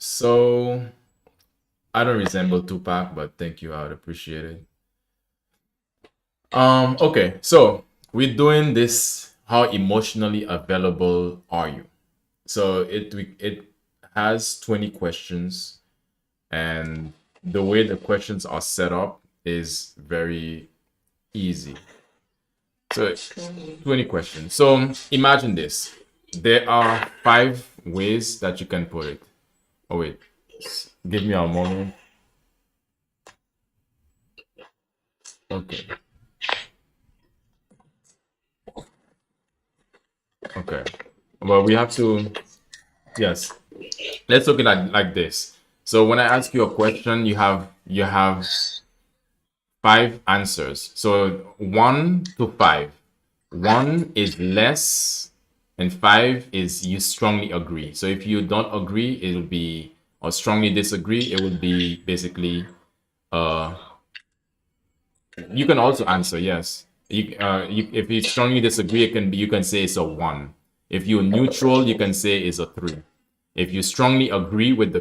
So I don't resemble Tupac, but thank you. I would appreciate it. Okay, so we're doing this. How emotionally available are you? So it has 20 questions, and the way the questions are set up is very easy. So 20 questions. So imagine this. There are five ways that you can put it. Oh wait, give me a moment. Okay. Okay. Well, we have to, yes. Let's look at it like this. So when I ask you a question, you have five answers. So 1 to 5. 1 is less, and 5 is you strongly agree. So if you don't agree, it will be, or strongly disagree, it would be basically uh you can also answer yes. If you strongly disagree, it can be, you can say it's a 1. If you're neutral, you can say it's a 3. If you strongly agree with the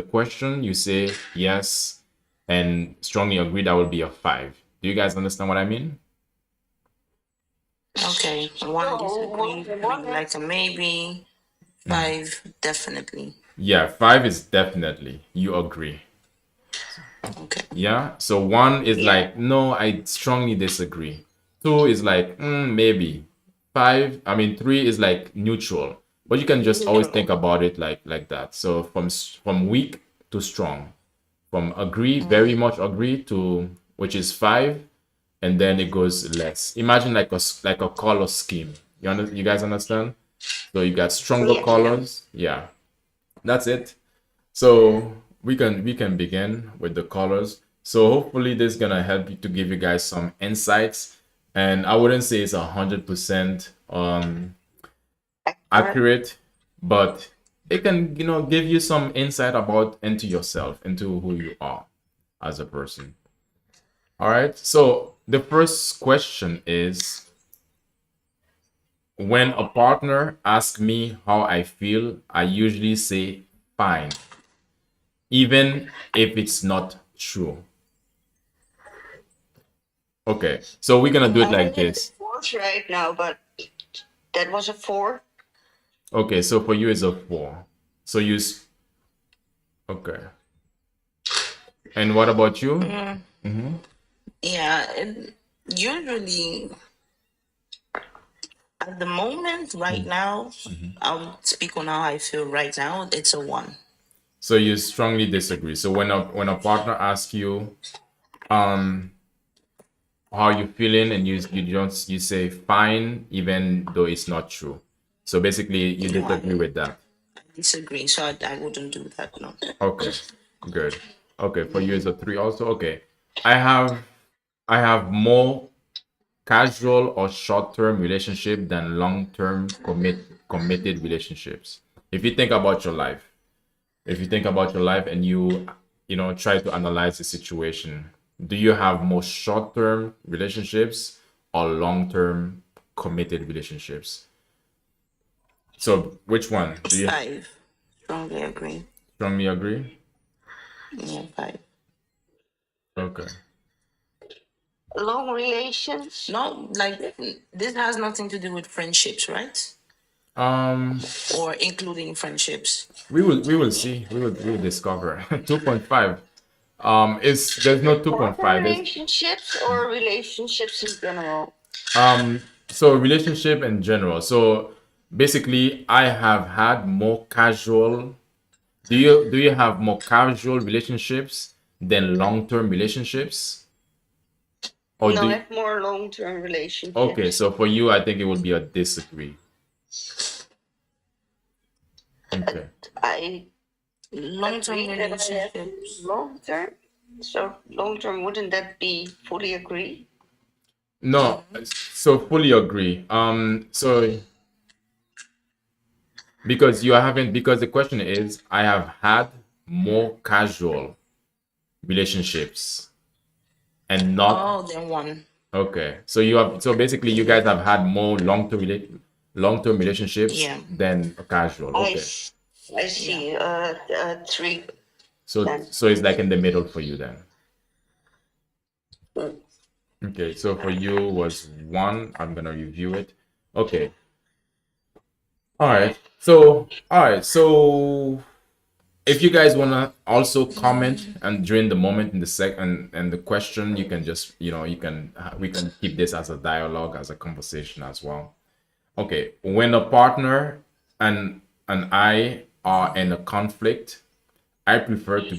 question, you say yes, and strongly agree, that would be a 5. Do you guys understand what I mean? Okay, one disagree, maybe like a maybe, five definitely. Yeah, 5 is definitely you agree. Okay. Yeah. So 1 is like, no, I strongly disagree. 2 is like, maybe. 5, I mean, 3 is like neutral. But you can just always think about it like that. So from weak to strong, from agree, very much agree, to which is 5, and then it goes less. Imagine like like a color scheme. You guys understand? So you got stronger colors. Yeah, that's it. So we can begin with the colors. So hopefully this is gonna help you to give you guys some insights. And I wouldn't say it's 100% accurate, but it can give you some insight about into yourself, into who you are as a person. All right. So the first question is, when a partner asks me how I feel, I usually say fine, even if it's not true. Okay, so we're gonna do it like this. Fourth right now, but that was a 4. Okay, so for you it's a 4. So okay. And what about you? Mm-hmm. Yeah, usually at the moment, right now, I'll speak on how I feel right now. It's a 1. So you strongly disagree. So when a partner asks you um how you feeling, and you say fine even though it's not true. So basically you No, disagree with that. I disagree, so I wouldn't do that. No. Okay, good. Okay, for you it's a 3 also. Okay. I have more casual or short-term relationship than long-term committed relationships. If you think about your life, if you think about your life and you try to analyze the situation, do you have more short-term relationships or long-term committed relationships? So which one do you 5. Strongly agree. strongly agree? Yeah, 5. Okay. Long relations? No, like this has nothing to do with friendships, right? Um, Or including friendships. we will see. We will discover. 2.5. It's there's no Short-term 2.5. It's relationships or relationships in general? so relationship in general. So basically, I have had more casual. Do you have more casual relationships than long-term relationships? Or No, do I you, have more long-term okay, relationships. so for you, I think it would be a disagree. Okay. I long-term relationships. Long-term? So long-term, wouldn't that be fully agree? No, so fully agree. So because the question is, I have had more casual relationships and not. Oh, then 1. Okay, so basically you guys have had more long-term relationship Yeah. than casual. I Okay, I see. 3 So then. it's like in the middle for you then. Mm. Okay, so for you was 1. I'm gonna review it. Okay. All right. So if you guys wanna also comment and during the moment in the second and the question, you can just you can we can keep this as a dialogue, as a conversation as well. Okay, when a partner and I are in a conflict, I prefer to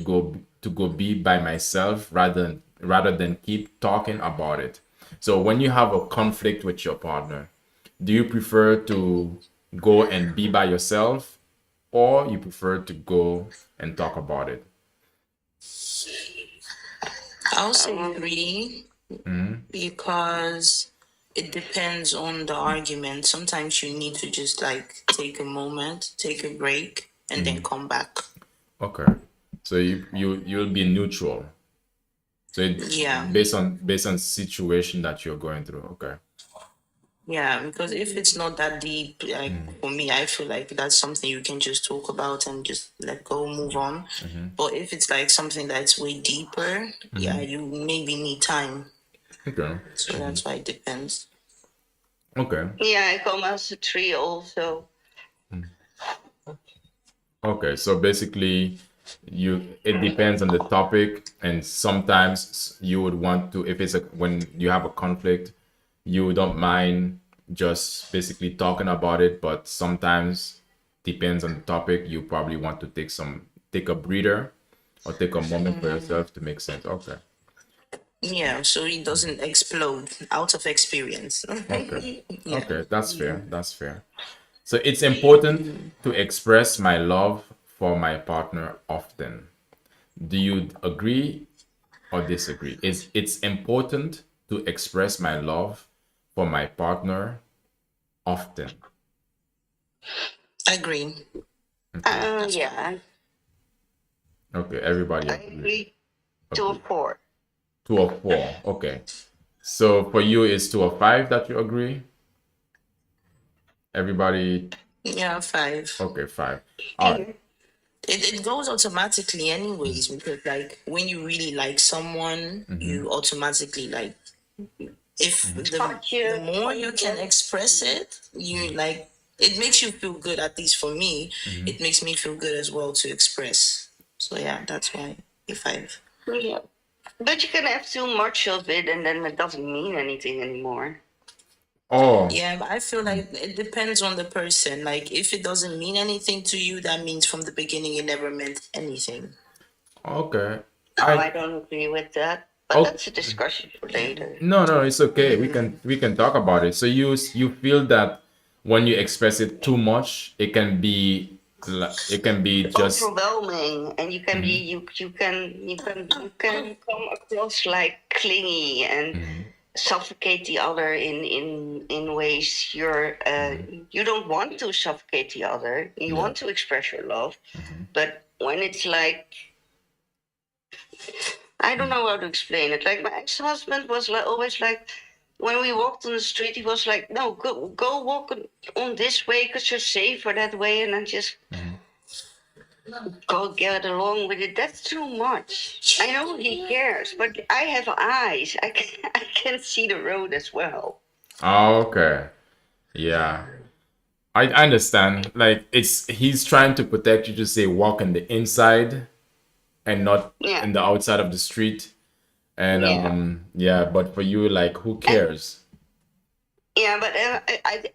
go be by myself rather than keep talking about it. So when you have a conflict with your partner, do you prefer to go and be by yourself, or you prefer to go and talk about it? I'll say 3 because it depends on the argument. Sometimes you need to just like take a moment, take a break, and then come back. Okay. So you'll be neutral. So it, Yeah. based on situation that you're going through. Okay. Yeah, because if it's not that deep, like for me, I feel like that's something you can just talk about and just let go, move on. But if it's like something that's way deeper, yeah, you maybe need time. Okay. So that's why it depends. Okay. Yeah, I come as a 3 also. Okay. So basically, it depends on the topic, and sometimes you would want to, if it's when you have a conflict, you don't mind just basically talking about it, but sometimes depends on the topic, you probably want to take a breather or take a moment for yourself to make sense. Okay. Yeah, so it doesn't explode out of experience. Okay. Yeah. Okay, that's fair. That's fair. So it's important to express my love for my partner often. Do you agree or disagree? It's important to express my love for my partner often. Agree. Yeah, Okay, everybody I agree. agree. 2 or Agree. 4. 2 or 4. Okay. So for you, it's 2 or 5 that you agree? Everybody, Yeah, 5. okay, 5. All right. It goes automatically anyways because like when you really like someone, you automatically like if the more you can express it, you like it makes you feel good. At least for me, it makes me feel good as well to express. So yeah, that's why A5. Yeah. But you can have too much of it and then it doesn't mean anything anymore. Oh, Yeah, but I feel like it depends on the person. Like if it doesn't mean anything to you, that means from the beginning it never meant anything. okay. No, I I don't agree with that. But oh that's a discussion for later. no, it's okay. We can talk about it. So you feel that when you express it too much, it can be just Overwhelming, and you can be you can come across like clingy and suffocate the other in ways you don't want to suffocate the other. You yeah. want to express your love, but when it's like I don't know how to explain it. Like my ex-husband was like, always like, when we walked on the street, he was like, "No, go walk on this way because you're safer that way," and then just go get along with it. That's too much. I know he cares, but I have eyes. I can see the road as well. Oh, okay. Yeah. I understand. Like he's trying to protect you to say walk on the inside and not Yeah, in the outside of the street. And yeah. yeah, but for you, like, who And cares? yeah, but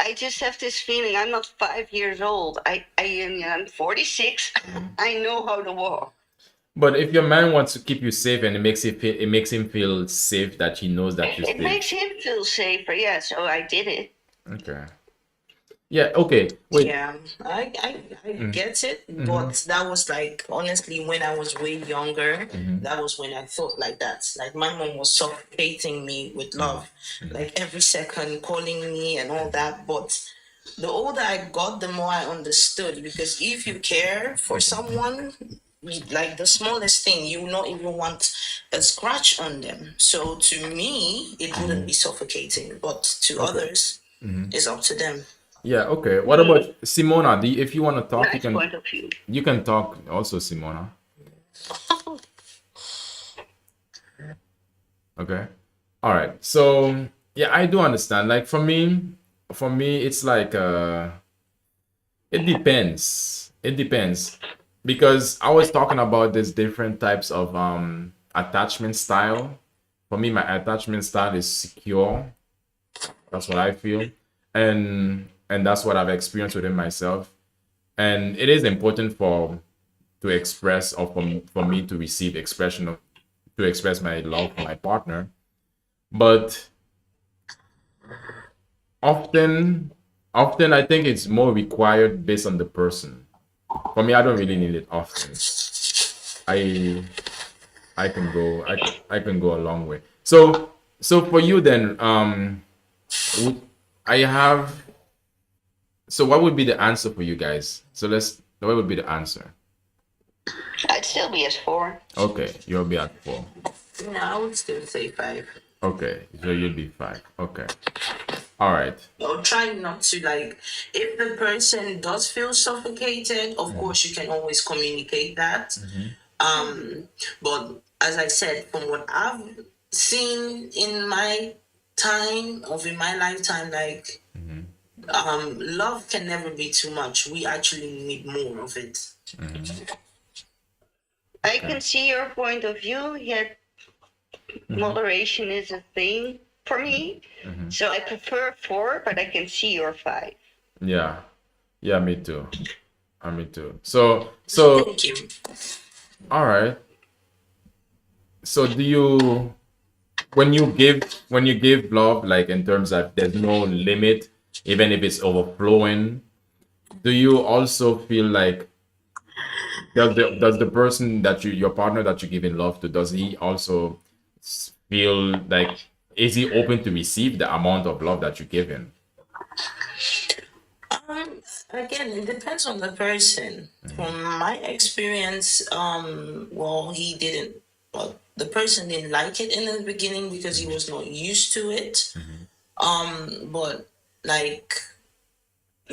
I just have this feeling. I'm not 5 years old. I'm 46. I know how to walk. But if your man wants to keep you safe and it makes him feel safe that he knows that you're It safe. makes him feel safer. Yeah, so I did it. Okay. Yeah, okay. Wait. Yeah, I get it, but that was like honestly when I was way younger. That was when I thought like that. Like my mom was suffocating me with love, like every second calling me and all that. But the older I got, the more I understood because if you care for someone, like the smallest thing, you will not even want a scratch on them. So to me, it wouldn't be suffocating, but to Okay. others, it's up to them. Yeah, okay. What about Simona? If you want to talk, Nice point of view. you can talk also, Simona. Okay. All right. So yeah, I do understand. Like for me, it's like it depends. It depends. Because I was talking about these different types of attachment style. For me, my attachment style is secure. That's what I feel. And that's what I've experienced within myself. And it is important for to express or for me to receive expression of to express my love for my partner. But often often I think it's more required based on the person. For me, I don't really need it often. I I can go a long way. So for you then, would- I have so what would be the answer for you guys? So what would be the answer? I'd still be at 4. Okay, you'll be at 4. Yeah, I would still say 5. Okay, so you'll be 5. Okay. All right. Or try not to, like, if the person does feel suffocated, of course you can always communicate that. But as I said, from what I've seen in my time of in my lifetime, like love can never be too much. We actually need more of it. I Okay. can see your point of view, yet moderation is a thing for me. So I prefer 4, but I can see your 5. Yeah. Yeah, me too. Me too. So Thank you. all right. So do you when you give love, like in terms of there's no limit, even if it's overflowing, do you also feel like does the person that your partner that you're giving love to, does he also feel like is he open to receive the amount of love that you give him? Again, it depends on the person. From my experience, well, he didn't. Well, the person didn't like it in the beginning because he was not used to it. But like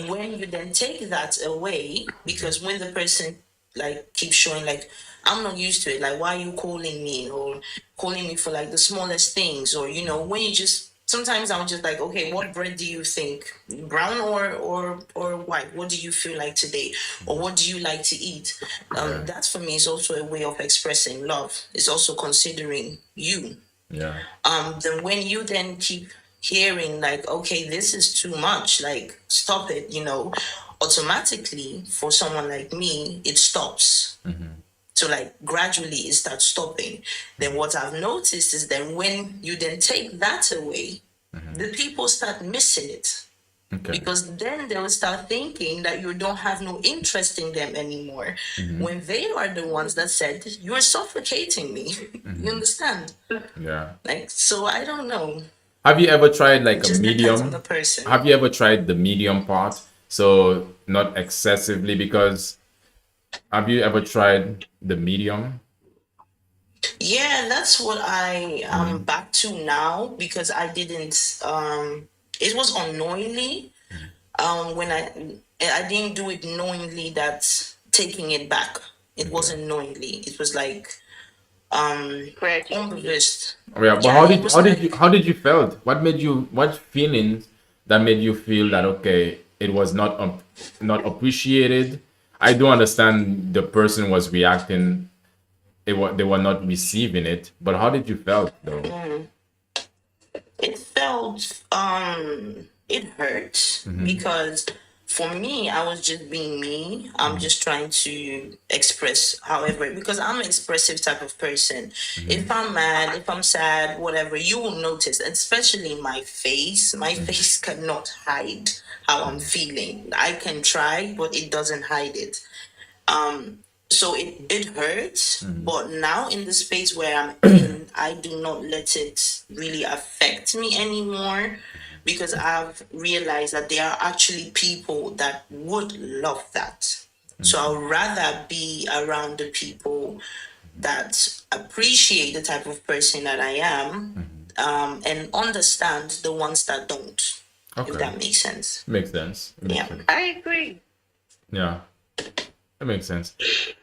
when you then take that away, because when the person like keeps showing like I'm not used to it, like why are you calling me or calling me for like the smallest things, or when you just sometimes I'm just like, okay, what bread do you think, brown or white? What do you feel like today, or what do you like to eat? Yeah. That for me is also a way of expressing love. It's also considering you. Yeah. Then when you then keep hearing like, okay, this is too much, like stop it, automatically for someone like me it stops. So like gradually it starts stopping. Then what I've noticed is that when you then take that away, the people start missing it, Okay. because then they will start thinking that you don't have no interest in them anymore, when they are the ones that said you're suffocating me. You understand? Yeah. Like, so I don't know. Have you ever tried It like a just depends on the medium? person. Have you ever tried the medium part? So not excessively, because have you ever tried the medium? Yeah, that's what I am back to now, because I didn't it was unknowingly. When I didn't do it knowingly, that taking it back. It wasn't knowingly. It was like Gradually. unreversed. Oh, yeah, but Yeah, it was like how did you felt? What feelings that made you feel that okay, it was not appreciated? I do understand the person was reacting, they were not receiving it, but how did you felt though? it felt it hurt, because for me I was just being me. I'm just trying to express however, because I'm an expressive type of person. If I'm mad, if I'm sad, whatever, you will notice, especially my face. My face cannot hide how I'm feeling. I can try, but it doesn't hide it. So it hurts, but now in the space where I'm in, I do not let it really affect me anymore, because I've realized that there are actually people that would love that. So I'd rather be around the people that appreciate the type of person that I am, and understand the ones that don't. if Okay. that makes sense. Makes sense. Makes Yeah. sense. I agree. Yeah, that makes sense.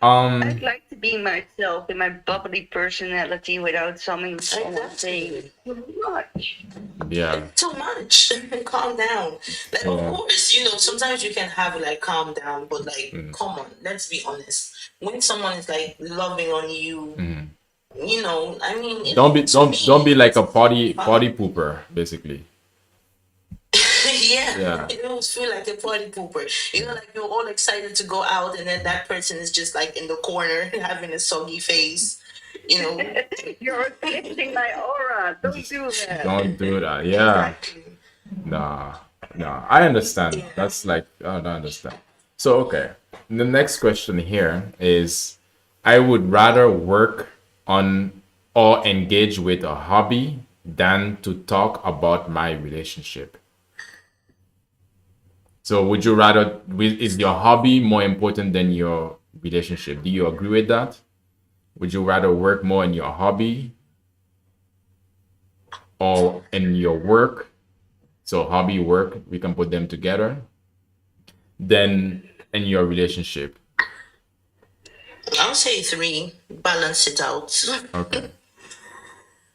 I'd like to be myself in my bubbly personality without someone saying too much. Yeah. Too much. Calm down. Like, of Yeah. course, sometimes you can have like calm down, but like, Mm. come on, let's be honest. When someone is like loving on you, Mm. I mean, to Don't be me, like a it's fine. party pooper, basically. Yeah, Yeah. it always feel like a party pooper. Like you're all excited to go out, and then that person is just like in the corner having a soggy face. You know, You're eclipsing my aura. Don't do that. Don't do that. Yeah. exactly. Nah. Nah. I understand. Yeah. That's like I don't understand. So okay. The next question here is I would rather work on or engage with a hobby than to talk about my relationship. So would you rather is your hobby more important than your relationship? Do you agree with that? Would you rather work more in your hobby or in your work? So hobby, work, we can put them together. Than in your relationship. I'll say three. Balance it out. Okay.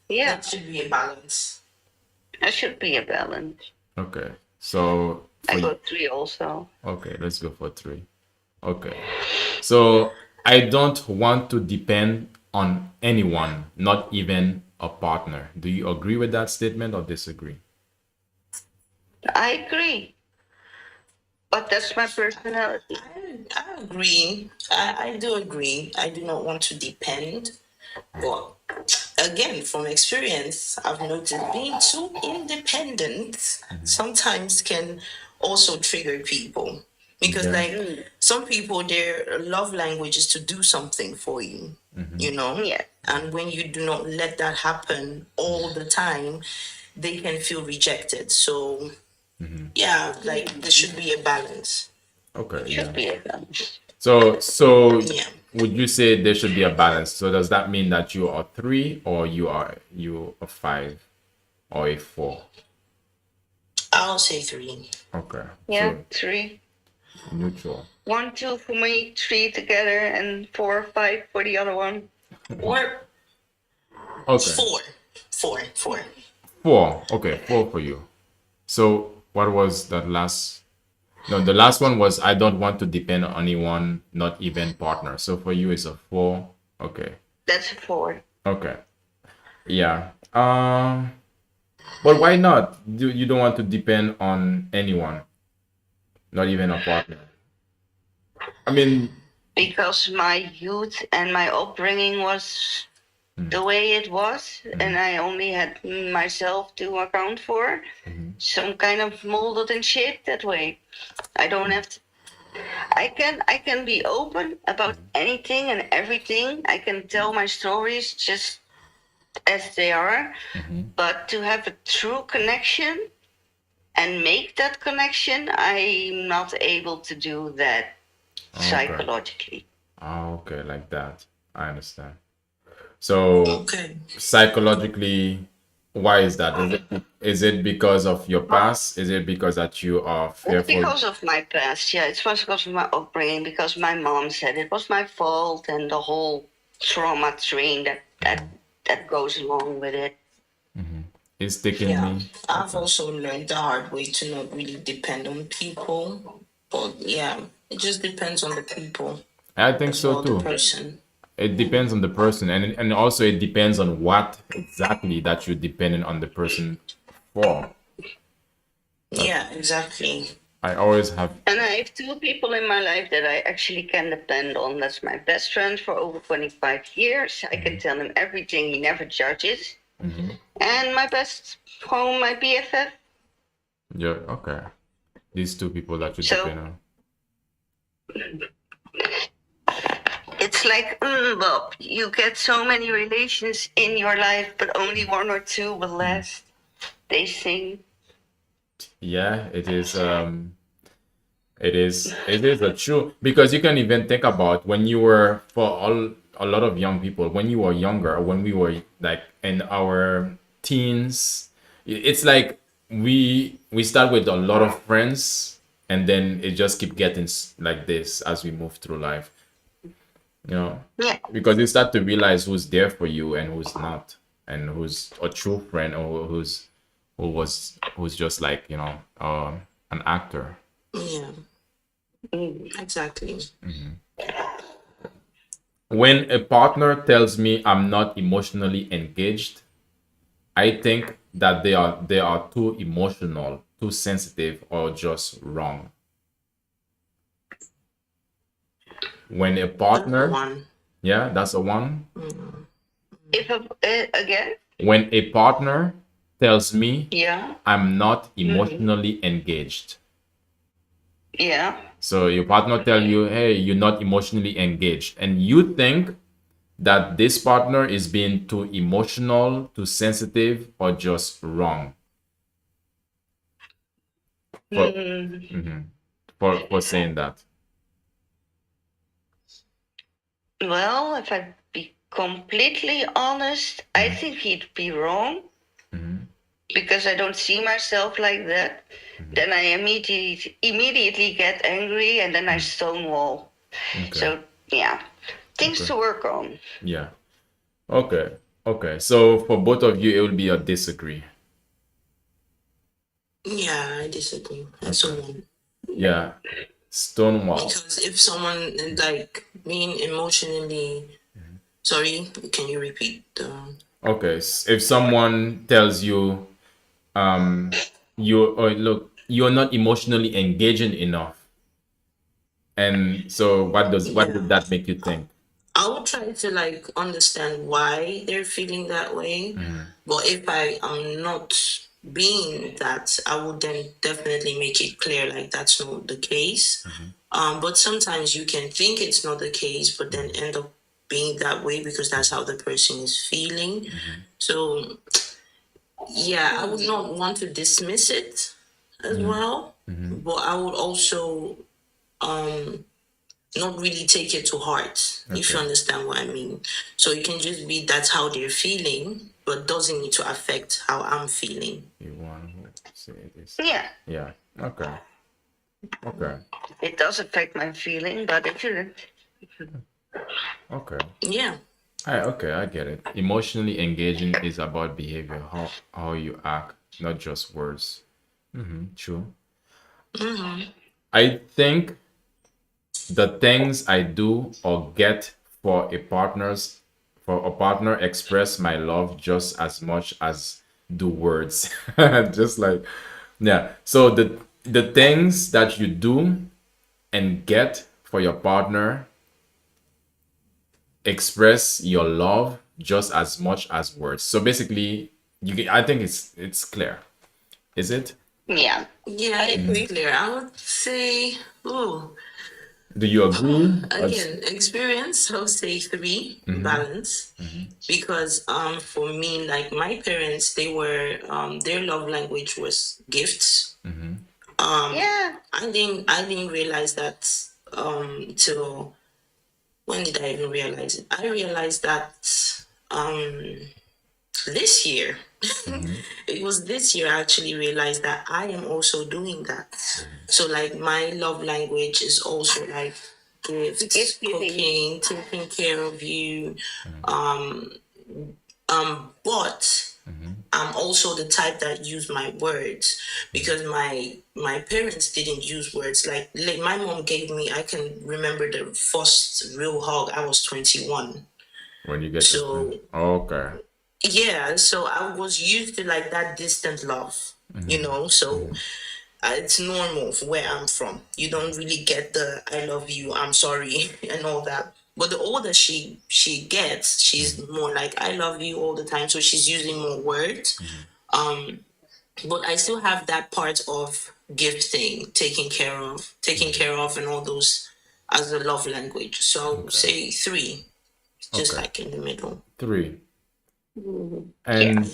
Yeah, That should be a balance. there should be a balance. Okay. So I for go 3 also. okay, let's go for three. Okay. So I don't want to depend on anyone, not even a partner. Do you agree with that statement or disagree? I agree, but that's my personality. I agree. I do agree. I do not want to depend. But again, from experience, I've noticed being too independent sometimes can also trigger people. Because, Yeah. like, some people, their love language is to do something for you, you know? Yeah, And when you do not let that happen all the time, they can feel rejected. So, yeah, like, there should be a balance. Okay, should yeah. be a balance. So Yeah. would you say there should be a balance? So does that mean that you are three or you a five or a four? I'll say three. Okay. Yeah, So 3. neutral. 1, 2 for me, 3 together, and 4, 5 for the other one. Or Okay. four. Four. Four. Okay, four for you. So what was that last? No, the last one was I don't want to depend on anyone, not even partner. So for you it's a four. Okay. That's a 4. Okay. Yeah. But why not? You don't want to depend on anyone, not even a partner. I mean, Because my youth and my upbringing was the way it was, and I only had myself to account for. Some kind of molded and shaped that way. I don't have to. I can be open about anything and everything. I can tell my stories just as they are, but to have a true connection and make that connection, I'm not able to do that psychologically. okay, like that. I understand. So Okay. psychologically, why is that? Is it because of your past? Is it because that you are It's fearful? because of my past, yeah. It was because of my upbringing, because my mom said it was my fault, and the whole trauma train that goes along with it. It's taking Yeah. me. I've also learned the hard way to not really depend on people. But yeah, it just depends on the people I think as so well, the too. person. It depends on the person, and also it depends on what exactly that you're dependent on the person for. Yeah, exactly. I always have. And I have 2 people in my life that I actually can depend on. That's my best friend for over 25 years. I can tell him everything, he never judges. And my best home, my BFF. Yeah. Okay. These two people that you So- depend on. It's like, Bob, you get so many relations in your life, but only 1 or 2 will last. They sing. Yeah, it is. It is a true because you can even think about when you were for all a lot of young people when you were younger when we were like in our teens. It's like we start with a lot of friends, and then it just keep getting like this as we move through life, you know, Yeah. because you start to realize who's there for you and who's not, and who's a true friend, or who's just like, an actor. Yeah, exactly. When a partner tells me I'm not emotionally engaged, I think that they are too emotional, too sensitive, or just wrong. When a That's the partner, one. yeah, that's a one. If again, When a partner tells me yeah, I'm not emotionally engaged. yeah. So your partner tell you, hey, you're not emotionally engaged, and you think that this partner is being too emotional, too sensitive, or just wrong for Mm, for saying that. well, if I be completely honest, I think he'd be wrong because I don't see myself like that. Then I immediately get angry and then I stonewall. Okay. So yeah, things Okay. to work on. Yeah. Okay. Okay. So for both of you, it will be a disagree. Yeah, I disagree. That's a Okay. one. Yeah. Stonewall. Because if someone like being emotionally, sorry, can you repeat the? Okay. If someone tells you, look, you're not emotionally engaging enough, and so what Yeah, would that make you think? I would try to like understand why they're feeling that way. But if I am not being that, I would then definitely make it clear like that's not the case. But sometimes you can think it's not the case, but then end up being that way because that's how the person is feeling. So yeah, I would not want to dismiss it as well, but I would also not really take it to heart, if you Okay. understand what I mean. So it can just be that's how they're feeling, but doesn't need to affect how I'm feeling. You want to say this? Yeah, Yeah. Okay. Okay. it does affect my feeling, but it shouldn't. Okay. Yeah. Okay, I get it. Emotionally engaging is about behavior, how you act, not just words. True. I think the things I do or get for a partner express my love just as much as do words. Just like, yeah. So the things that you do and get for your partner express your love just as much as words. So basically, I think it's clear. Is it? Yeah. Yeah, it's clear. I would say, oh, Do you agree? again, experience, I would say three, balance. Because for me, like my parents, they were their love language was gifts. Yeah. I didn't realize that till when did I even realize it? I realized that um this year. It was this year I actually realized that I am also doing that. So like my love language is also like gifts, Gift giving. cooking, taking care of you. But I'm also the type that use my words because my parents didn't use words. Like my mom gave me, I can remember the first real hug. I was 21. When you get So to okay. yeah, so I was used to like that distant love, so it's normal for where I'm from. You don't really get the I love you, I'm sorry, and all that. But the older she gets, she's more like I love you all the time. So she's using more words. But I still have that part of gifting, taking care of, and all those as a love language. So I would say three, just Okay. like in the middle. 3. Yeah. And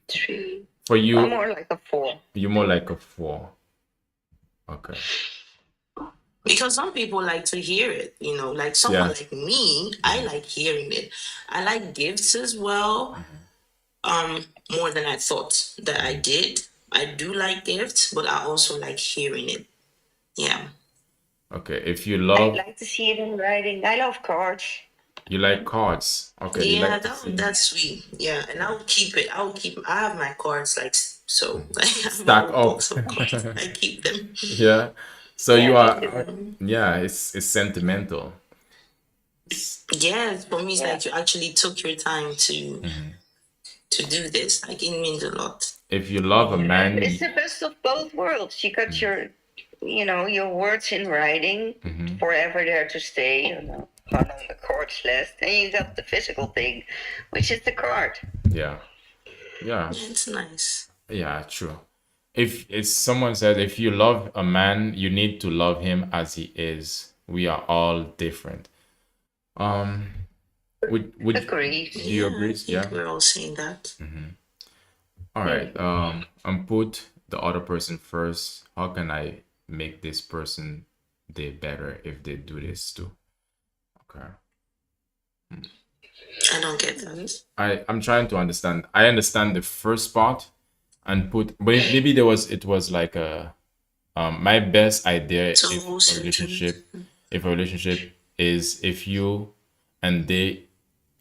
3. for I'm you, more like a 4. you're more like a 4. Okay. Because some people like to hear it, like someone Yeah. like me, I like hearing it. I like gifts as well, more than I thought that I did. I do like gifts, but I also like hearing it. Yeah. Okay, if you I'd love, like to see it in writing. I love cards. you like cards. Okay, you Yeah, like to see that's sweet. Yeah, and I'll keep it. I have my cards like so. I have my stack whole up. box of cards. I keep them. Yeah. So Yeah, you me are, too. yeah, it's sentimental. Yeah, for me, it's Yeah. like you actually took your time to do this. Like it means a lot. If you love a man, It's the best of both worlds. You got your words in writing, forever there to stay. You know how long the cards last, and you got the physical thing, which is the card. yeah, yeah, Yeah, it's nice. yeah, true. If it's someone said, if you love a man, you need to love him as he is. We are all different. Um, would Agreed. do you Yeah, I agree? think Yeah. we're all saying that. All right. And put the other person first. How can I make this person day better if they do this too? Okay. I don't get that. I'm trying to understand. I understand the first part and put maybe there was it was like a my best idea So whole sentence. if a relationship is if you and they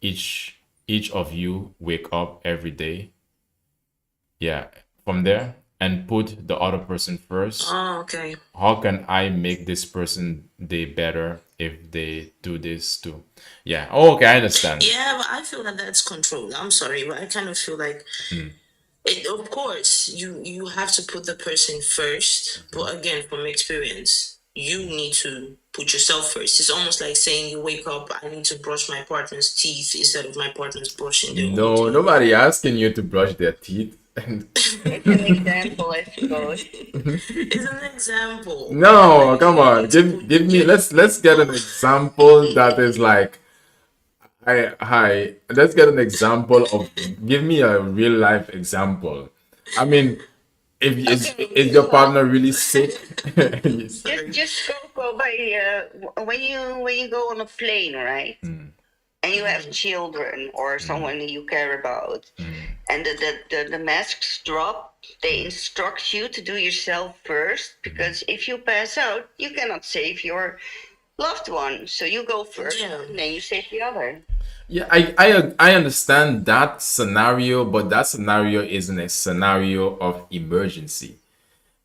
each each of you wake up every day, yeah, from there and put the other person first. Oh, okay. How can I make this person day better if they do this too? Yeah. Oh, okay, I understand. Yeah, but I feel that that's control. I'm sorry, but I kind of feel like it. Of course, you have to put the person first, but again, from experience, you need to put yourself first. It's almost like saying you wake up, I need to brush my partner's teeth instead of my partner's brushing their own No, teeth. nobody asking you to brush their teeth. It's an example, I suppose. It's an example. No, Like, come you on. need to put Give me your- let's get an example that is like hi. Let's get an example of give me a real life example. I mean, if is your partner really sick? Sorry. Just go by when you go on a plane, right? And you have children or someone you care about, and the masks drop, they instruct you to do yourself first, because if you pass out, you cannot save your loved one. So you go first, Yeah. and then you save the other. Yeah, I understand that scenario, but that scenario isn't a scenario of emergency.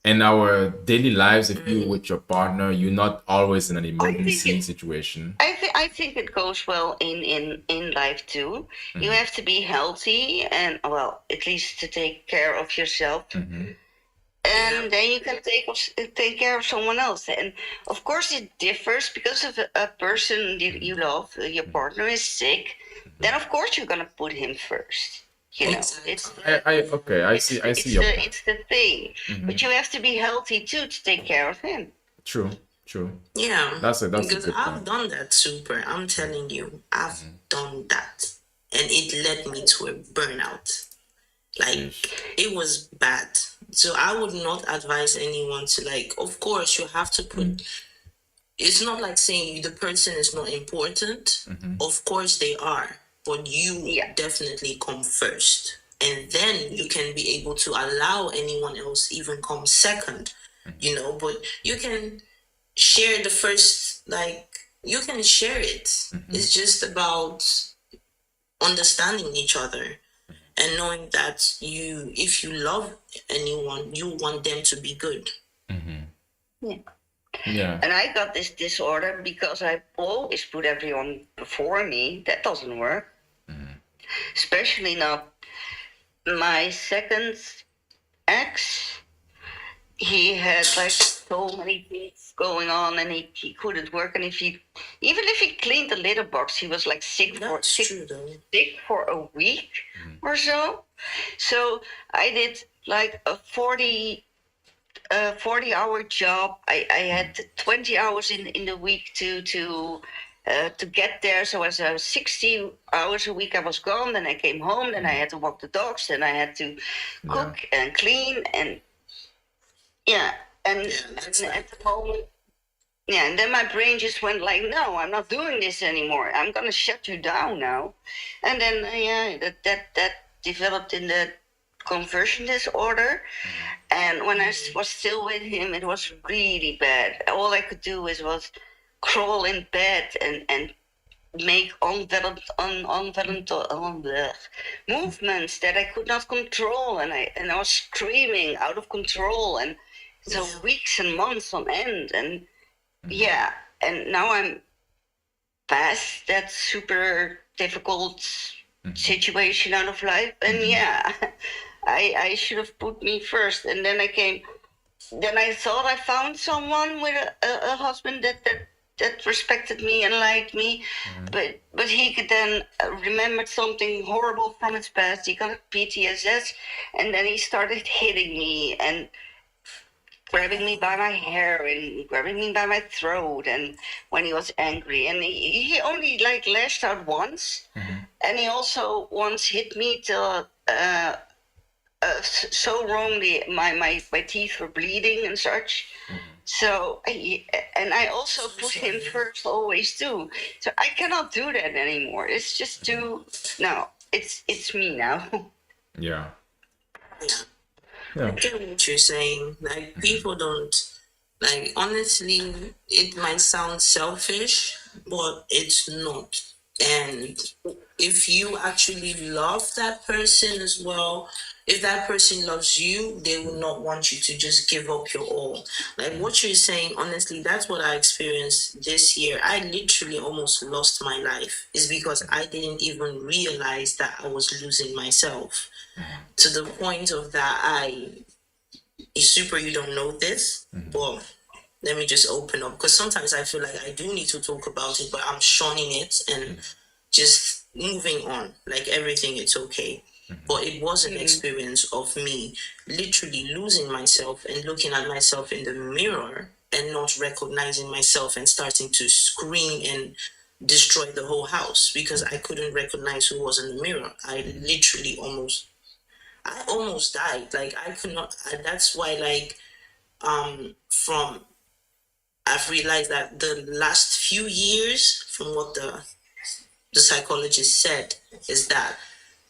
In our daily lives, if you're with your partner, you're not always in an emergency it- situation. I think it goes well in life too. You have to be healthy and, well, at least to take care of yourself, and then you can take care of someone else. And of course, it differs because if a person you love, your partner, is sick, then of course you're gonna put him first. You know, Exactly. I see your point. it's the thing. But you have to be healthy too to take care of him. True, true. Yeah. That's a Because good I've point. done that super. I'm telling you, I've done that. And it led me to a burnout. Like Yeesh. it was bad. So I would not advise anyone to, like, of course you have to put it's not like saying the person is not important. Of course they are. But you Yeah. definitely come first. And then you can be able to allow anyone else even come second. But you can share the first, like, you can share it. It's just about understanding each other and knowing that if you love anyone, you want them to be good. Yeah. Yeah. And I got this disorder because I always put everyone before me. That doesn't work. Especially not my second ex. He had like so many things going on, and he couldn't work. And even if he cleaned the litter box, he was like sick That's true though. for a week or so. So I did like a 40-hour job. I had 20 hours in the week to get there. So as 60 hours a week I was gone. Then I came home. Then I had to walk the dogs. Then I had to cook and clean and and that's at the moment. Yeah, and then my brain just went like, no, I'm not doing this anymore. I'm gonna shut you down now. And then that developed in the conversion disorder. And when I was still with him, it was really bad. All I could do was crawl in bed and make movements that I could not control, and I was screaming out of control, and so weeks and months on end, and yeah, and now I'm past that super difficult situation out of life, and yeah, I should have put me first, and then I thought I found someone with a husband that respected me and liked me, but he could then remembered something horrible from his past. He got PTSD, and then he started hitting me and grabbing me by my hair and grabbing me by my throat, and when he was angry, and he only like lashed out once, and he also once hit me till so wrongly my teeth were bleeding and such. So and I also put him first always too. So I cannot do that anymore. It's just too no. It's me now. Yeah. I get what you're saying. Like, people don't, like, honestly, it might sound selfish, but it's not. And if you actually love that person as well, if that person loves you, they will not want you to just give up your all. Like what you're saying, honestly, that's what I experienced this year. I literally almost lost my life. It's because I didn't even realize that I was losing myself, to the point of that it's super, you don't know this, but let me just open up, because sometimes I feel like I do need to talk about it, but I'm shunning it and just moving on like everything, it's okay. But it was an experience of me literally losing myself and looking at myself in the mirror and not recognizing myself and starting to scream and destroy the whole house because I couldn't recognize who was in the mirror. I literally almost died. Like, I could not. That's why, like, from I've realized that the last few years, from what the psychologist said, is that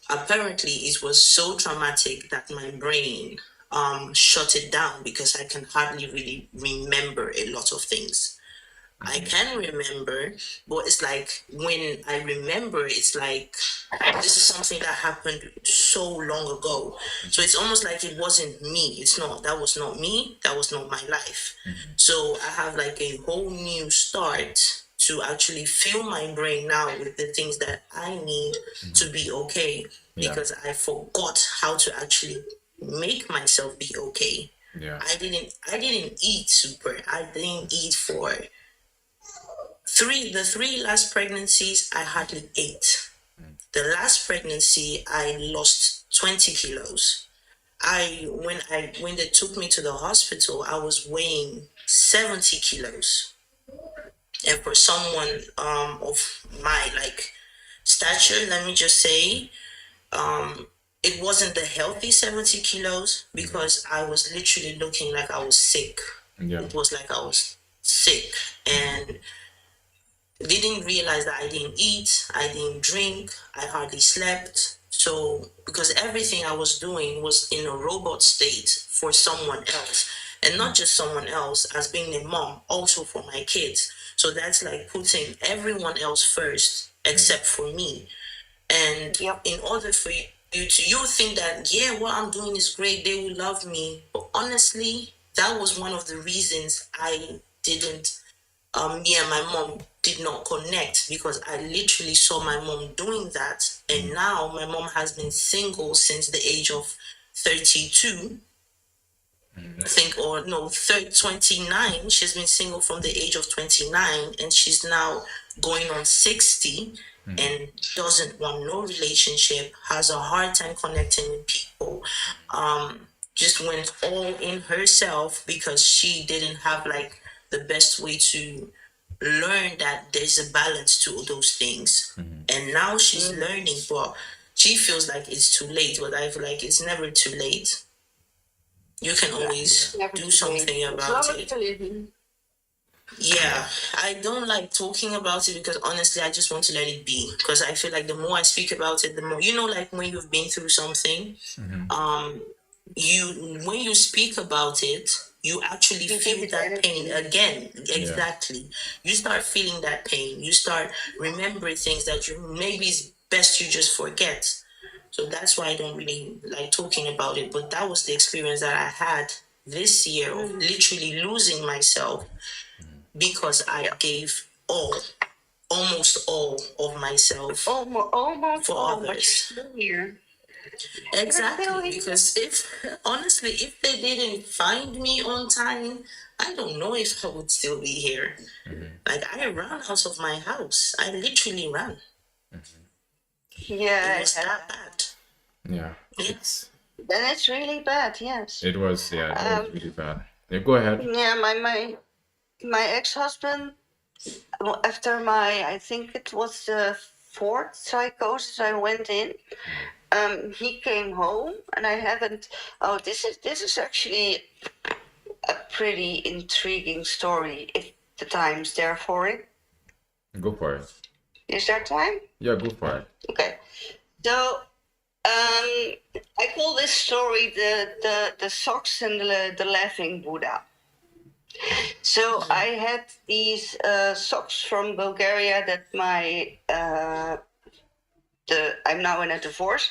apparently it was so traumatic that my brain shut it down because I can hardly really remember a lot of things. I can remember, but it's like when I remember, it's like this is something that happened so long ago. So it's almost like it wasn't me. It's not, that was not me. That was not my life. So I have like a whole new start to actually fill my brain now with the things that I need to be okay, because I forgot how to actually make myself be okay. Yeah. I didn't eat super. I didn't eat for the three last pregnancies. I hardly ate. The last pregnancy, I lost 20 kilos. When they took me to the hospital, I was weighing 70 kilos. And for someone of my like stature, let me just say, it wasn't the healthy 70 kilos, because I was literally looking like I was sick. Yeah. It was like I was sick, and didn't realize that I didn't eat, I didn't drink, I hardly slept. So, because everything I was doing was in a robot state for someone else, and not just someone else, as being a mom, also for my kids. So that's like putting everyone else first except for me. And in order for you think that, yeah, what I'm doing is great, they will love me. But honestly, that was one of the reasons I didn't me and my mom did not connect, because I literally saw my mom doing that. And now my mom has been single since the age of 32, I think, or no, 29. She's been single from the age of 29, and she's now going on 60, and doesn't want no relationship, has a hard time connecting with people. Just went all in herself because she didn't have like the best way to learn that there's a balance to those things. And now she's learning, but she feels like it's too late. But I feel like it's never too late. You can always do something about it. Yeah, I don't like talking about it because honestly, I just want to let it be. Because I feel like the more I speak about it, the more, like when you've been through something, um, when you speak about it, you actually You give feel it that pain energy. again. Yeah. Exactly. You start feeling that pain. You start remembering things that you maybe it's best you just forget. So that's why I don't really like talking about it. But that was the experience that I had this year of Mhm. literally losing myself because I Yeah. gave almost all of myself Almost for all, but you're others. still here. You're still Exactly, here. because if honestly, if they didn't find me on time, I don't know if I would still be here. Like I ran out of my house. I literally ran. It Yeah, it was has that happened. bad. Yeah. Yes. Then it's really bad. Yes. It was, yeah, it was Um. really bad. Yeah, go ahead. Yeah. My ex-husband, after I think it was the fourth psychosis I went in. He came home, and I haven't. Oh, this is actually a pretty intriguing story. If the time's there for it, Go for it. is there time? Yeah, go for it. Okay. So I call this story the socks and the laughing Buddha. So I had these socks from Bulgaria that I'm now in a divorce,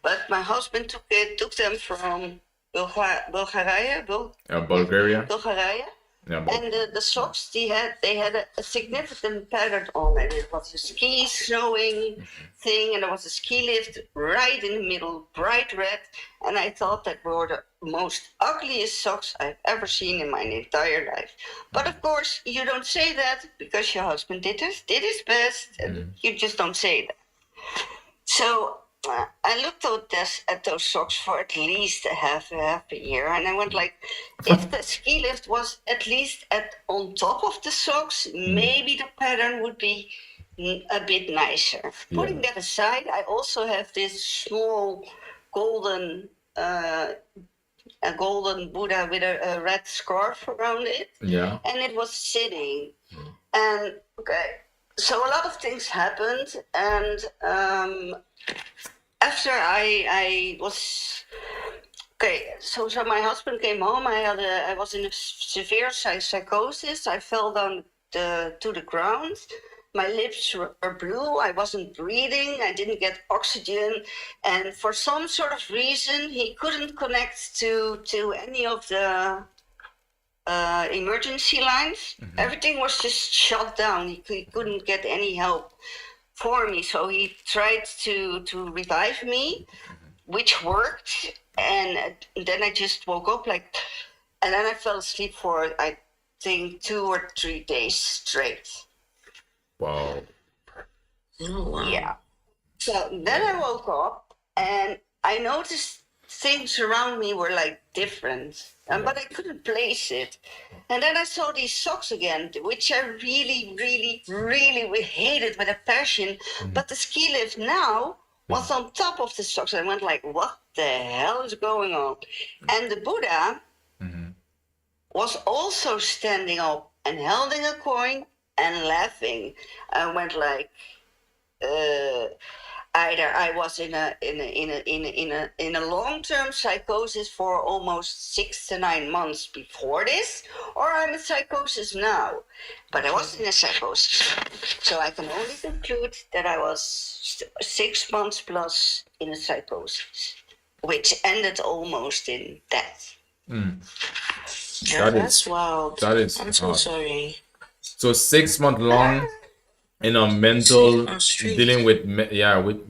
but my husband took them from Bulgaria, Bulgaria. Bulgaria. Yeah, And the socks they had a significant pattern on it. It was a ski snowing thing, and there was a ski lift right in the middle, bright red. And I thought that were the most ugliest socks I've ever seen in my entire life. But of course, you don't say that because your husband did his best, and you just don't say that. So I looked at those socks for at least half a year, and I went like, if the ski lift was at least on top of the socks, maybe the pattern would be a bit nicer. Putting that aside, I also have this small golden a golden Buddha with a red scarf around it, Yeah. and it was sitting. And okay, so a lot of things happened, and after I was okay, so my husband came home. I was in a severe psychosis. I fell down to the ground. My lips were blue. I wasn't breathing. I didn't get oxygen, and for some sort of reason, he couldn't connect to any of the emergency lines. Everything was just shut down. He couldn't get any help for me, so he tried to revive me, which worked. And then I just woke up and then I fell asleep for I think 2 or 3 days straight. Wow. Oh wow. Yeah. So then I woke up and I noticed things around me were like different, but I couldn't place it. And then I saw these socks again, which I really, really, really hated with a passion. But the ski lift now was on top of the socks. I went like, what the hell is going on? And the Buddha was also standing up and holding a coin and laughing. I went like, either I was in a long-term psychosis for almost 6 to 9 months before this, or I'm in psychosis now. But I was in a psychosis, so I can only conclude that I was 6 months plus in a psychosis, which ended almost in death. Yeah, That is that's wild. that is I'm so hard. sorry. So 6 month long in a mental Straight. dealing with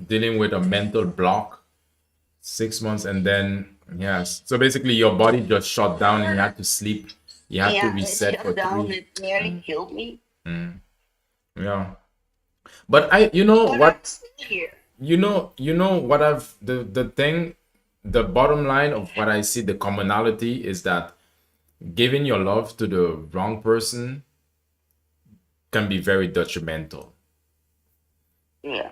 dealing with a mental block. 6 months and then yes. So basically your body just shut down and you had to sleep. You had to Yeah, it reset for shut down. 3. It nearly killed me. Yeah. But you know But I'm what still here. you know what I've the thing, the bottom line of what I see, the commonality is that giving your love to the wrong person can be very detrimental. Yeah.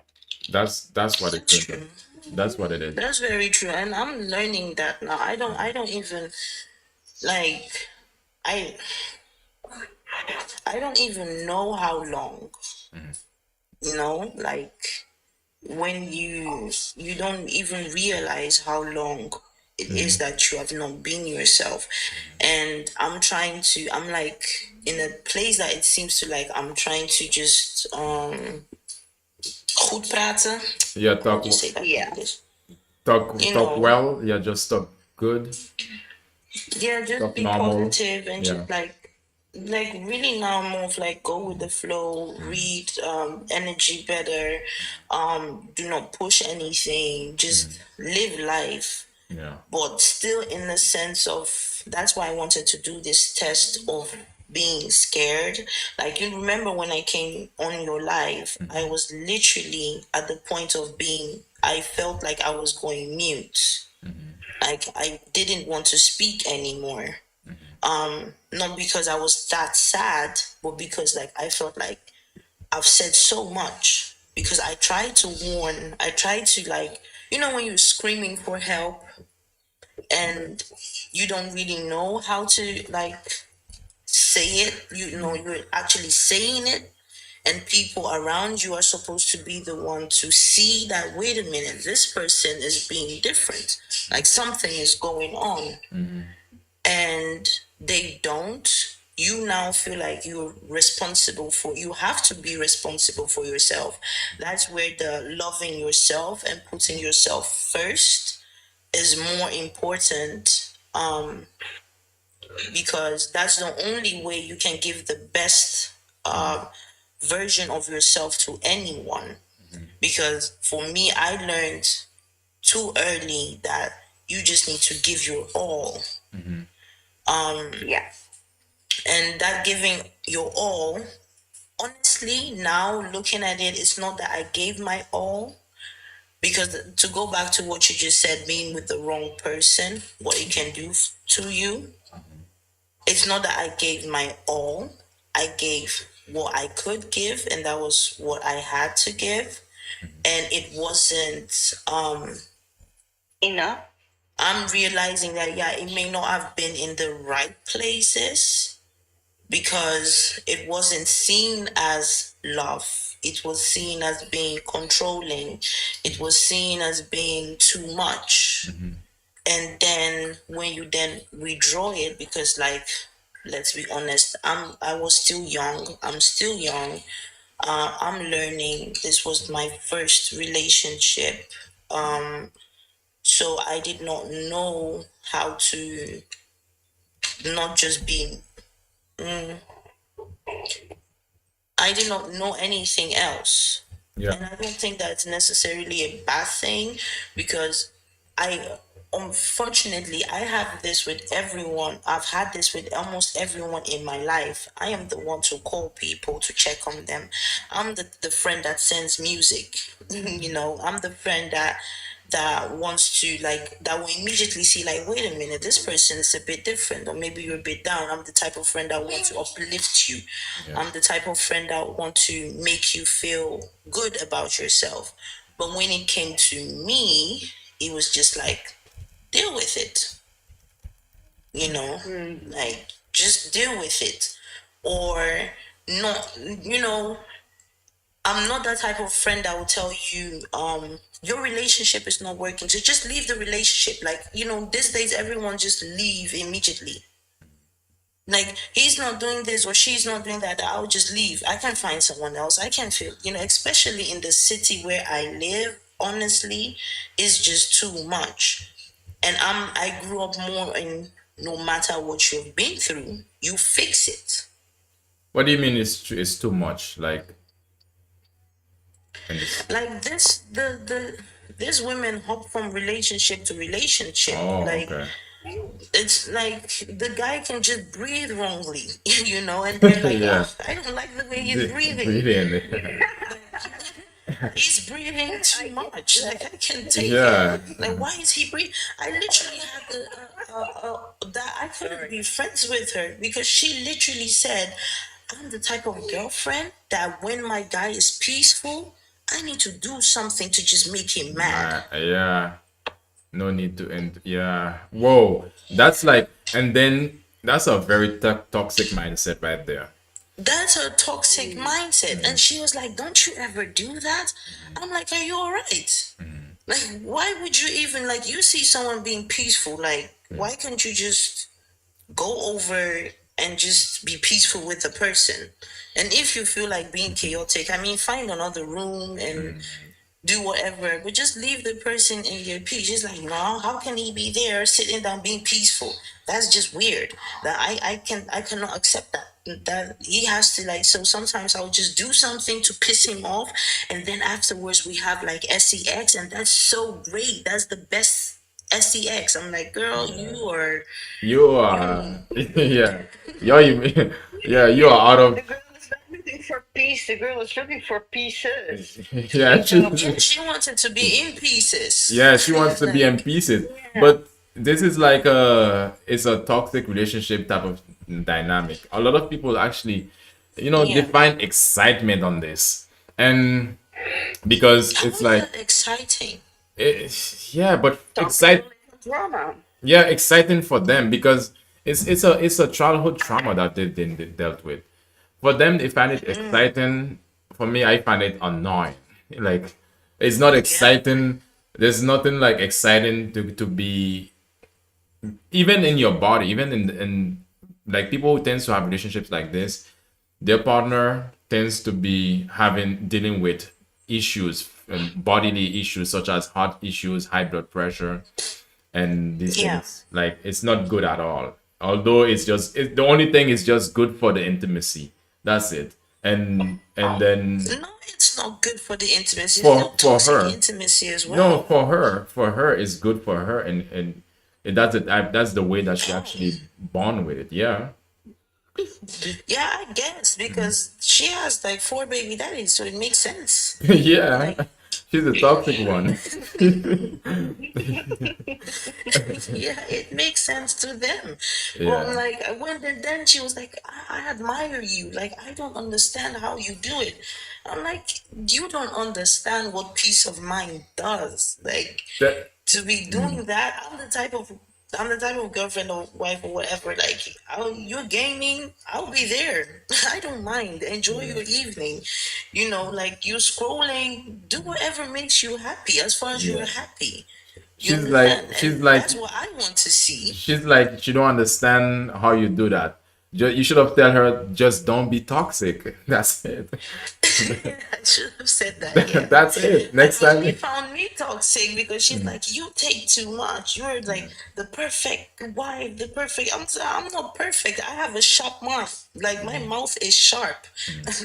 That's what it That's is. true. That's what it is. That's very true, and I'm learning that now. I don't even like. I I don't even know how long, like when you don't even realize how long it is that you have not been yourself. And I'm like in a place that it seems to like I'm trying to just goed praten. Yeah, How would you say that in Yeah. English? talk well. Yeah, just talk good. Yeah, just Talk be normal. positive and Yeah. just like really now more of like go with the flow, read energy better, do not push anything, just live life. Yeah. But still in the sense of that's why I wanted to do this test of being scared. Like you remember when I came on your live, I was literally at the point of being I felt like I was going mute. Like I didn't want to speak anymore. Not because I was that sad, but because like I felt like I've said so much. Because I tried to warn, I tried to like, when you're screaming for help and you don't really know how to like say it, you're actually saying it, and people around you are supposed to be the one to see that, wait a minute, this person is being different, like something is going on, and they don't. You now feel like you have to be responsible for yourself. That's where the loving yourself and putting yourself first is more important, because that's the only way you can give the best version of yourself to anyone. Because for me, I learned too early that you just need to give your all. Yeah. And that giving your all, honestly, now looking at it, it's not that I gave my all. Because to go back to what you just said, being with the wrong person, what it can do to you, it's not that I gave my all. I gave what I could give, and that was what I had to give. And it wasn't, Enough. I'm realizing that, yeah, it may not have been in the right places because it wasn't seen as love. It was seen as being controlling. It was seen as being too much. And then when you then withdraw it, because like, let's be honest, I was still young. I'm still young. I'm learning. This was my first relationship. So I did not know how to not just be. I did not know anything else. Yeah. And I don't think that's necessarily a bad thing, because I, unfortunately, I have this with everyone. I've had this with almost everyone in my life. I am the one to call people to check on them. I'm the friend that sends music. I'm the friend that wants to like that will immediately see like, wait a minute, this person is a bit different, or maybe you're a bit down. I'm the type of friend that wants to uplift you. I'm the type of friend that want to make you feel good about yourself. But when it came to me, it was just like, deal with it, like just deal with it, or not. I'm not that type of friend that will tell you, your relationship is not working, so just leave the relationship. Like, these days everyone just leave immediately. Like, he's not doing this or she's not doing that, I'll just leave. I can find someone else. I can feel, especially in the city where I live, honestly, it's just too much. And I grew up more in, no matter what you've been through, you fix it. What do you mean it's too much? Like, and it's, Like this, these women hop from relationship to relationship. oh, Like, okay. it's like the guy can just breathe wrongly, and they're like, Yeah. oh, I don't like the way he's breathing. Breathing. He's breathing too much. Like, I can't take Yeah. it. Like, why is he breathing? I literally had that I couldn't be friends with her because she literally said, I'm the type of girlfriend that when my guy is peaceful, I need to do something to just make him mad. Yeah. No need to end. Yeah. Whoa. That's like, and then that's a very toxic mindset right there. That's her toxic mindset. And she was like, don't you ever do that? I'm like, are you all right? Like, why would you even, like, you see someone being peaceful, like, why can't you just go over and just be peaceful with the person? And if you feel like being chaotic, I mean, find another room and do whatever, but just leave the person in your peace. She's like, no, how can he be there sitting down being peaceful? That's just weird. That I cannot accept that. That he has to, like, so sometimes I'll just do something to piss him off, and then afterwards we have like sex, and that's so great. That's the best sex. I'm like, girl, You are, yeah, yeah, you are out The of, girl is not looking for peace. The girl is looking for pieces. yeah, yeah, she wanted to be in pieces. yeah, she wants to be in Like, pieces. Yeah. But this is like it's a toxic relationship type of dynamic. A lot of people actually, yeah. define excitement on this. And because How it's is like, that exciting? yeah, but Some people live in drama. yeah, exciting for them because it's a childhood trauma that they dealt with. For them, they find it exciting. For me, I find it annoying. Like, it's not Yeah. exciting. There's nothing like exciting to be even in your body, even in like people who tends to have relationships like this, their partner tends to be having dealing with issues, bodily issues such as heart issues, high blood pressure, and these Yeah. things. Like, it's not good at all. Although the only thing is just good for the intimacy. That's it. And then No, it's not good for the intimacy. It's for still for toxic her, intimacy as no, well. for her is good for her, and that's the way that she Oh, actually born with it. Yeah. yeah, I guess because she has like four baby daddies, so it makes sense. Yeah. Like, She's a toxic one. yeah, it makes sense to them. But Yeah. like when then she was like, I admire you. Like, I don't understand how you do it. I'm like, you don't understand what peace of mind does. Like, That to be doing that. I'm the type of girlfriend or wife or whatever. Like, you're gaming, I'll be there. I don't mind. Enjoy your evening. Like, you scrolling, do whatever makes you happy as far as you're yeah. happy. You She's understand? like she's And like that's what I want to see. she's like she don't understand how you do that. You should have tell her just don't be toxic. That's it. I should have said that, yeah. That's it. Next But she time. found me toxic because she's like, you take too much. You're like the perfect wife, the perfect. I'm not perfect. I have a sharp mouth. Like, my mouth is sharp.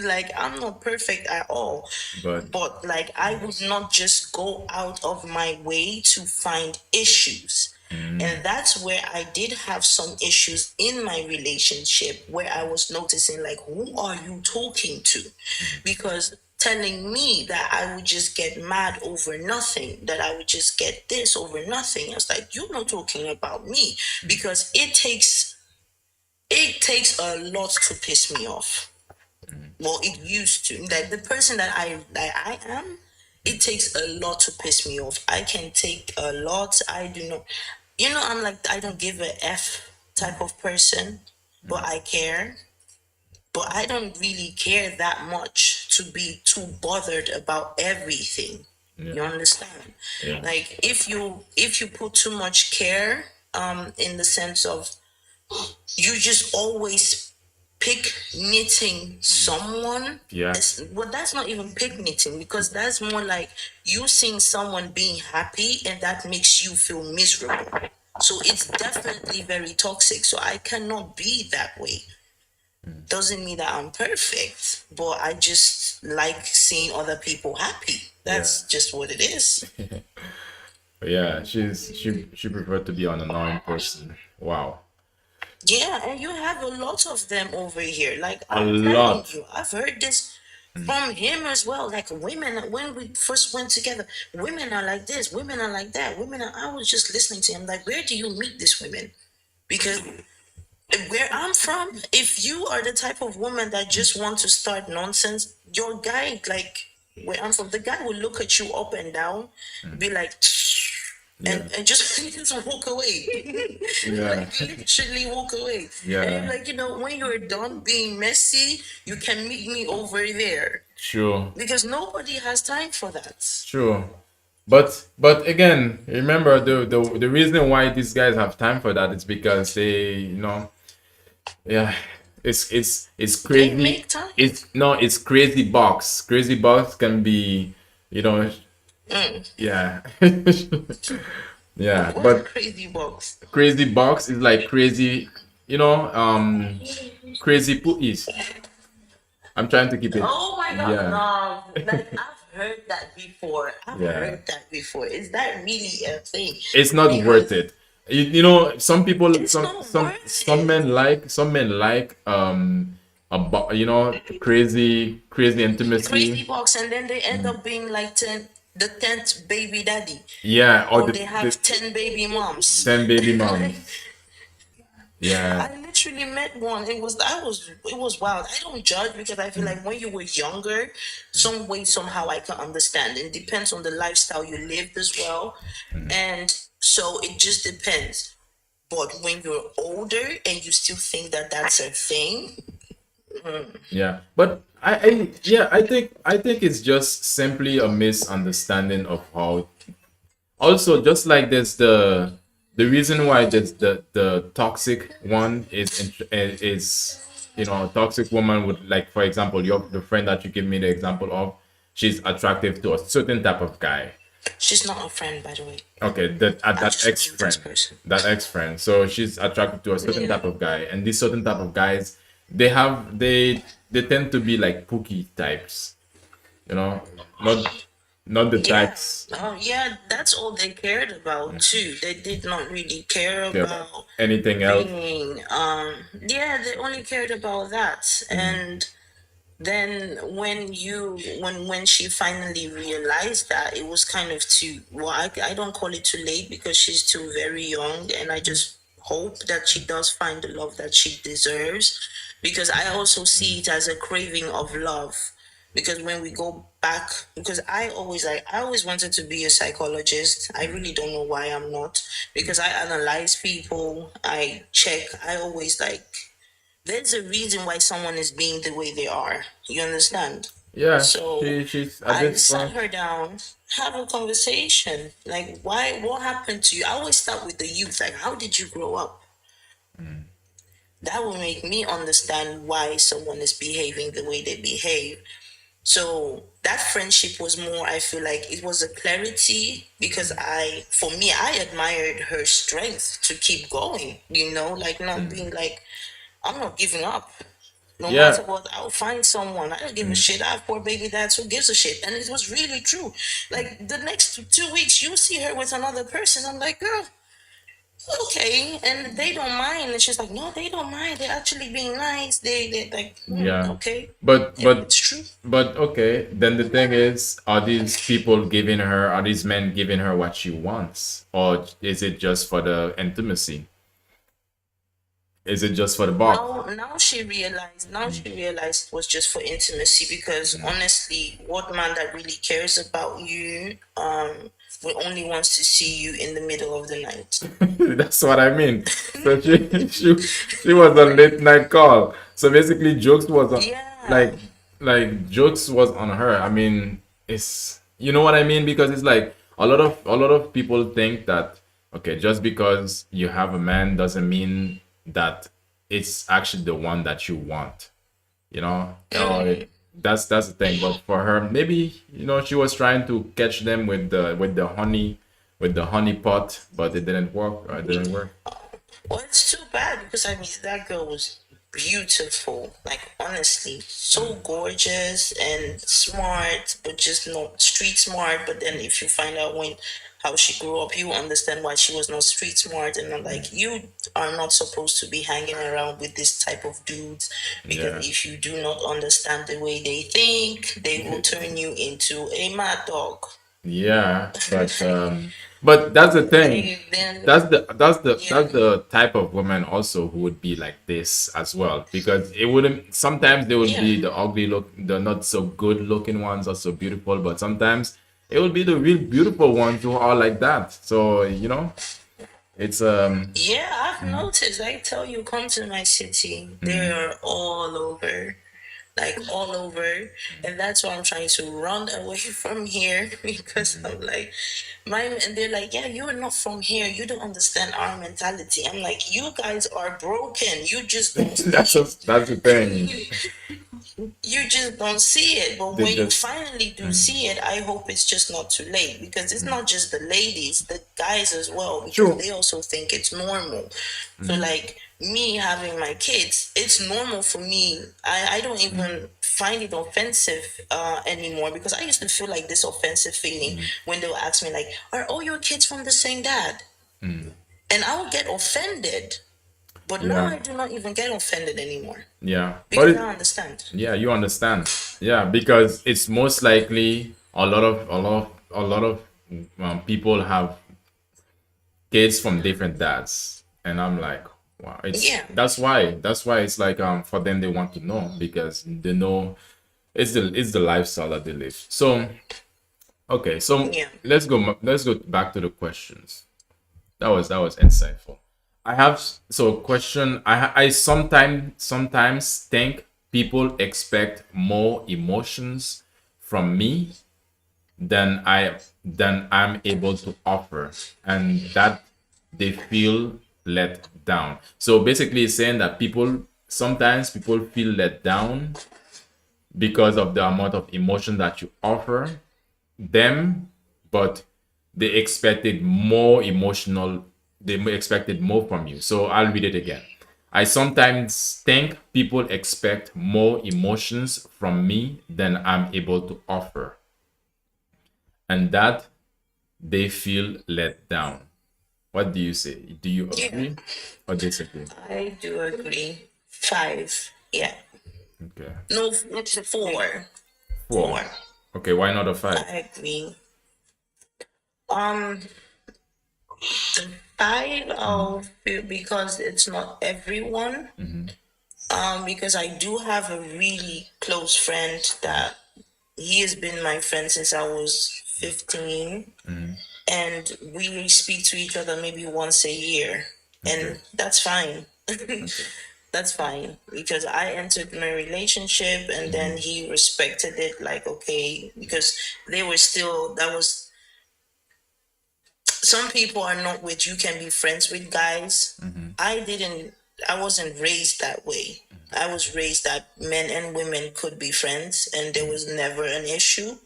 Like, I'm not perfect at all. But But like, I would not just go out of my way to find issues. And that's where I did have some issues in my relationship where I was noticing, like, who are you talking to? Because telling me that I would just get mad over nothing, that I would just get this over nothing. I was like, you're not talking about me, because it takes a lot to piss me off. Well, it used to. Like, the person that I am, it takes a lot to piss me off. I can take a lot. I do not. I'm like, I don't give a F type of person, but I care. But I don't really care that much to be too bothered about everything. yeah, You understand? yeah, Like, if you put too much care, in the sense of, you just always pick knitting someone. yeah, Well, that's not even pick knitting, because that's more like you seeing someone being happy and that makes you feel miserable. So it's definitely very toxic. So I cannot be that way. Doesn't mean that I'm perfect, but I just like seeing other people happy. yeah. That's just what it is. But yeah, she preferred to be an annoying person. Wow. Yeah, and you have a lot of them over here. Like, A I'm telling lot. you, I've heard this from him as well. Like, women, when we first went together, women are like this, women are like that, I was just listening to him, like, where do you meet these women? Because where I'm from, if you are the type of woman that just want to start nonsense, your guy, like, where I'm from, the guy will look at you up and down, be like, Yeah. and just just walk away. Yeah. Like literally walk away. And Yeah. like, when you're done being messy, you can meet me over there. Sure. Because nobody has time for that. Sure. But again, remember the reason why these guys have time for that is because they, yeah, it's They crazy. make time. It's no, it's crazy box. Crazy box can be, you know, yeah. Yeah, What's but crazy box? crazy box is like crazy, you know, crazy poopies. I'm trying to keep it. Oh my god, Yeah. no. Like I've heard that before. I've Yeah. heard that before. Is that really a thing? It's not worth Because it. Some people, it's not worth some it. men like crazy Crazy intimacy. box, and then they end up being like the 10th baby daddy, Yeah, or or they the have 10 baby moms. 10 baby Like, moms. Yeah. I literally met one. It was wild. I don't judge because I feel like when you were younger, some way somehow I can understand. It depends on the lifestyle you lived as well, and so it just depends. But when you're older and you still think that that's a thing, Yeah. But I think it's just simply a misunderstanding of how. Also, just like there's the reason why there's the toxic one is, a toxic woman would, like, for example, the friend that you give me the example of, she's attractive to a certain type of guy. she's not a friend, by the way. Okay, that Just ex knew this friend, person. that ex friend. So she's attracted to a certain type of guy, and these certain type of guys, they tend to be like pookie types, you know, not not the Yeah. types. Oh, yeah, that's all they cared about too. They did not really care Yeah, about about anything else. being yeah, they only cared about that. And then when she finally realized that, it was kind of too, well, I don't call it too late because she's still very young, and I just hope that she does find the love that she deserves, because I also see it as a craving of love. Because when we go back, because I always wanted to be a psychologist. I really don't know why I'm not, because I analyze people, I check, I always like, there's a reason why someone is being the way they are. You understand? Yeah, So she's at I this sat point. her down, have a conversation. Like, why? What happened to you? I always start with the youth. Like, how did you grow up? That will make me understand why someone is behaving the way they behave. So that friendship was more, I feel like it was a clarity, because for me, I admired her strength to keep going, like not being like, I'm not giving up. No matter Yeah. what, I'll find someone. I don't give a shit. I have poor baby dads. Who gives a shit? And it was really true. Like the next 2 weeks, you see her with another person. I'm like, girl, okay. And they don't mind. And she's like, no, they don't mind. They're actually being nice. They like, Yeah. okay. But If but it's true. but okay, then the thing is, are these men giving her what she wants? Or is it just for the intimacy? Is it just for the box? Now she realized. Now she realized it was just for intimacy, because honestly, what man that really cares about you, will only wants to see you in the middle of the night. That's what I mean. So she was on late night call. So basically, jokes was on, Yeah. like jokes was on her. I mean, it's, you know what I mean, because it's like a lot of people think that, okay, just because you have a man doesn't mean that it's actually the one that you want. You know, that's the thing. But for her, maybe, she was trying to catch them with the honey pot, but it didn't work. Or it didn't work. Well, it's too bad, because I mean that girl was beautiful. Like honestly, so gorgeous and smart, but just not street smart. But then if you find out how she grew up, you understand why she was not street smart. And I'm like, you are not supposed to be hanging around with this type of dudes, because Yeah. if you do not understand the way they think, they will turn you into a mad dog. Yeah, but that's the thing. Okay, then That's yeah. the type of woman also who would be like this as well, because it wouldn't, sometimes they would Yeah. be the ugly look, the not so good looking ones are so beautiful, but sometimes it will be the real beautiful ones who are like that. So you know, it's Yeah, I've noticed. I tell you, come to my city. They're all over, like all over, and that's why I'm trying to run away from here because I'm like, and they're like, yeah, you're not from here. You don't understand our mentality. I'm like, you guys are broken. You just don't see it. that's the thing. You just don't see it. But They when you just finally do see it, I hope it's just not too late because it's not just the ladies, the guys as well, because True. they also think it's normal. So like me having my kids, it's normal for me. I don't even find it offensive anymore because I used to feel like this offensive feeling when they would ask me like, are all your kids from the same dad? And I would get offended. But now yeah, I do not even get offended anymore yeah. But because I understand. yeah, you understand. Yeah, because it's most likely a lot of people have kids from different dads, and I'm like, wow, it's Yeah. that's why it's like for them they want to know because they know it's the lifestyle that they live. So okay, so Yeah. let's go back to the questions. That was insightful. I have so question. I sometimes think people expect more emotions from me than I'm able to offer, and that they feel let down. So basically, it's saying that sometimes people feel let down because of the amount of emotion that you offer them, but they expected more emotional, they expected more from you. So I'll read it again. I sometimes think people expect more emotions from me than I'm able to offer, and that they feel let down. What do you say? Do you Yeah. agree or disagree? I do agree. 5. Yeah. Okay. No, It's a 4. Four. 4. Okay, why not a five? I agree. Um, the 5 I'll feel because it's not everyone. Because I do have a really close friend that he has been my friend since I was 15, and we speak to each other maybe once a year, Okay. and that's fine. Okay. That's fine because I entered my relationship and then he respected it, like, okay, because they were still, that was, some people are not with, you can be friends with guys. I didn't, I wasn't raised that way. I was raised that men and women could be friends and there was never an issue.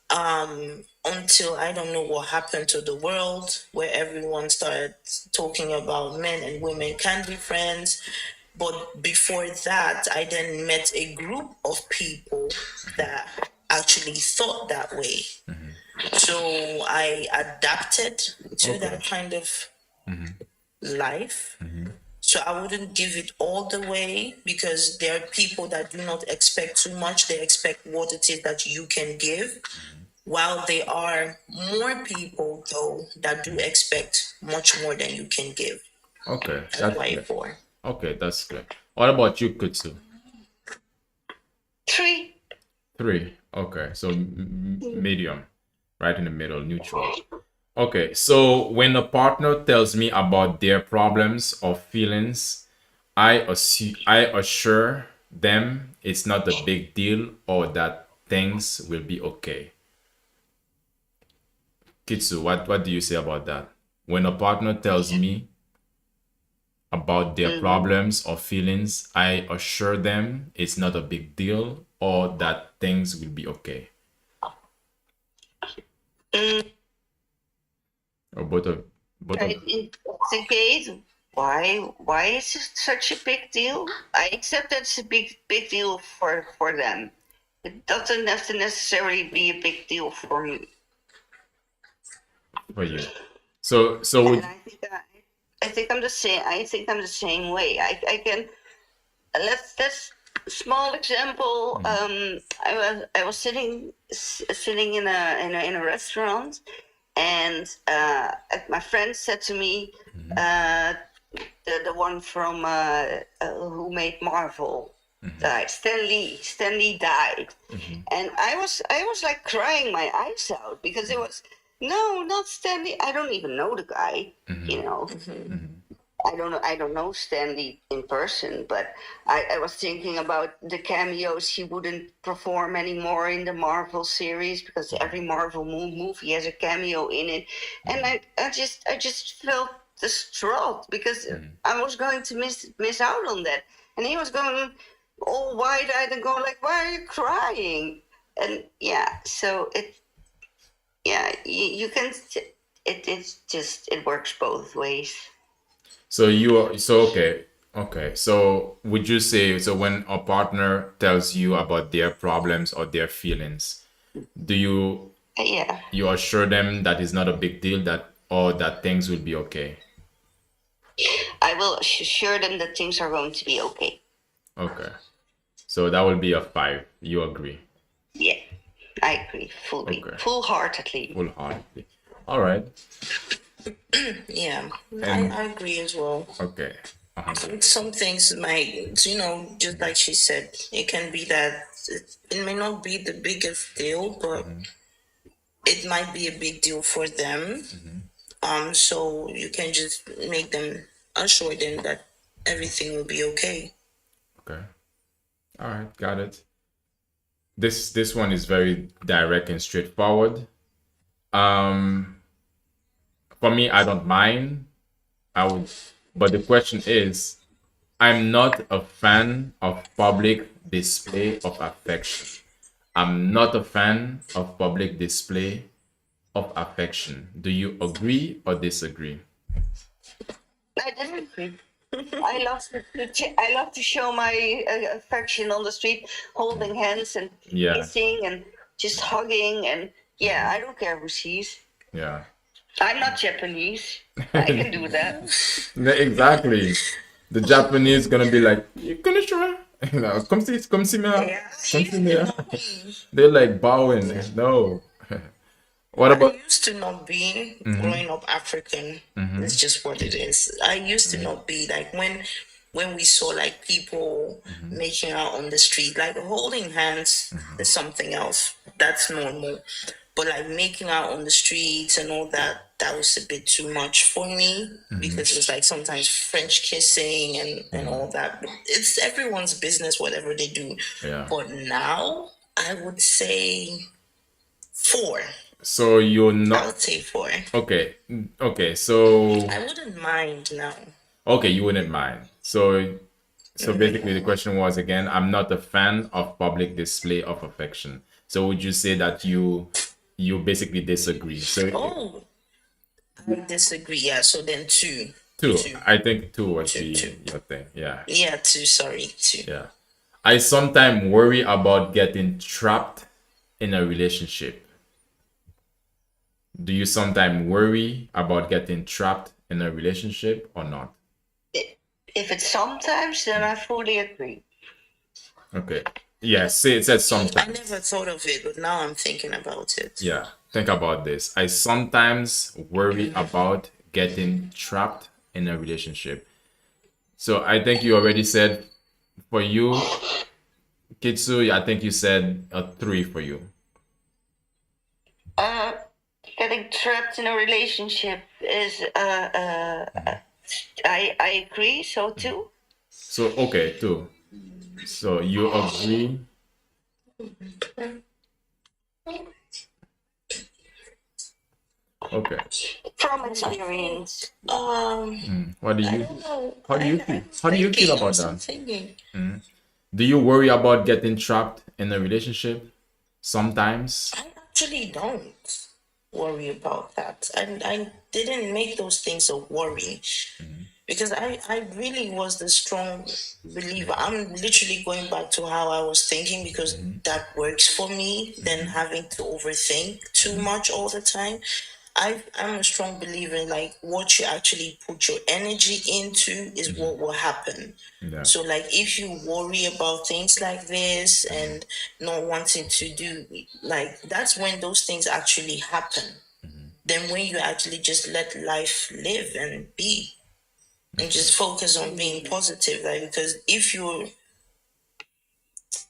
Until I don't know what happened to the world where everyone started talking about men and women can be friends. But before that, I then met a group of people that actually thought that way. So I adapted to Okay. that kind of life. So I wouldn't give it all the way because there are people that do not expect too much. They expect what it is that you can give. While there are more people though that do expect much more than you can give. Okay, That's that's why clear. 4. Okay, that's clear. What about you, Kutsu? 3. Three. Okay, so medium, right in the middle, neutral. Okay, so when a partner tells me about their problems or feelings, I assure them it's not a big deal or that things will be okay. Kitsu, what do you say about that? When a partner tells me about their Mm. problems or feelings, I assure them it's not a big deal or that things will be okay. Mm. Or both of In the case, why is it such a big deal? I accept that's a big deal for them. It doesn't have to necessarily be a big deal for me. for you. So And would I think I'm the same. I think I'm the same way. I can let's small example. I was sitting in a restaurant, and my friend said to me, the one from who made Marvel. died. Stanley died, and I was like crying my eyes out because it was no, not Stanley. I don't even know the guy. You know, I don't know Stanley in person, but I was thinking about the cameos he wouldn't perform anymore in the Marvel series because every Marvel movie has a cameo in it, and I just felt distraught because I was going to miss out on that, and he was going all wide eyed and going like, "Why are you crying?" And yeah, so you can. It works both ways. So you are so okay. Okay. So would you say so when a partner tells you about their problems or their feelings, do Yeah. you assure them that it's not a big deal that or that things will be okay? I will assure them that things are going to be okay. Okay. So that will be a 5. You agree? Yeah, I agree fully, Okay. full-heartedly. Wholeheartedly. All right. Yeah, And I agree as well. okay. 100. Some things might, just like she said, it can be that it may not be the biggest deal, but it might be a big deal for them. So you can just make them assure them that everything will be okay. Okay. All right. Got it. This one is very direct and straightforward. Um, for me, I don't mind. I would, but the question is, I'm not a fan of public display of affection. I'm not a fan of public display of affection. Do you agree or disagree? I disagree. I love to show my affection on the street, holding hands and Yeah, kissing and just hugging, and yeah, I don't care who sees. yeah. I'm not Japanese. I can do that. Exactly. The Japanese gonna be like, konnichiwa. Come see me. Yeah, Come see me. not me. They're like bowing. No. What I about? used to not be growing up African. It's just what it is. I used to not be like when we saw like people making out on the street, like holding hands is something else. That's normal. But like making out on the streets and all that, that was a bit too much for me because it was like sometimes French kissing and all that. But it's everyone's business, whatever they do. Yeah. But now I would say 4. So you're I not would say 4. okay. Okay. So I wouldn't mind now. okay, you wouldn't mind. So basically, the question was again, I'm not a fan of public display of affection. So would you say that you basically disagree? So Oh, I disagree. Yeah, so then 2. two, 2. I think two would Two, be two. your thing. Yeah, Yeah, 2. Sorry, 2. yeah. I sometimes worry about getting trapped in a relationship. Do you sometimes worry about getting trapped in a relationship or not? If it's sometimes, then I fully agree. Okay. Yeah, say it says I sometimes. never thought of it, but now I'm thinking about it. Yeah, think about this. I sometimes worry about getting trapped in a relationship. So I think you already said for you, Kitsu, I think you said a 3 for you. Uh, Getting trapped in a relationship is I agree. So too. So okay, 2. So you agree? Okay. From experience. What do I you don't know. how do you feel? How do you feel about I'm that? thinking. Do you worry about getting trapped in a relationship sometimes? I actually don't worry about that. I didn't make those things a worry because I really was the strong believer. I'm literally going back to how I was thinking because that works for me than having to overthink too much all the time. I'm a strong believer in like what you actually put your energy into is what will happen. Yeah. So like if you worry about things like this and not wanting to do like that's when those things actually happen. Then when you actually just let life live and be and just focus on being positive, like because if you're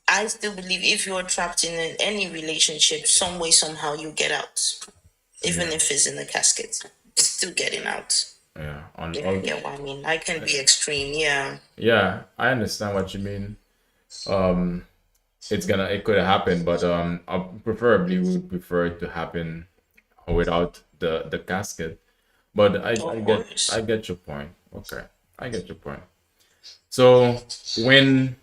I still believe if you're trapped in any relationship, some way, somehow, you get out. Even if it's in a casket, it's still getting out. Yeah, on If all. you get what I mean. I can be extreme, yeah. Yeah, I understand what you mean. Um, it could happen, but I preferably would prefer it to happen without the casket. But Of course. I get your point. Okay, I get your point. So when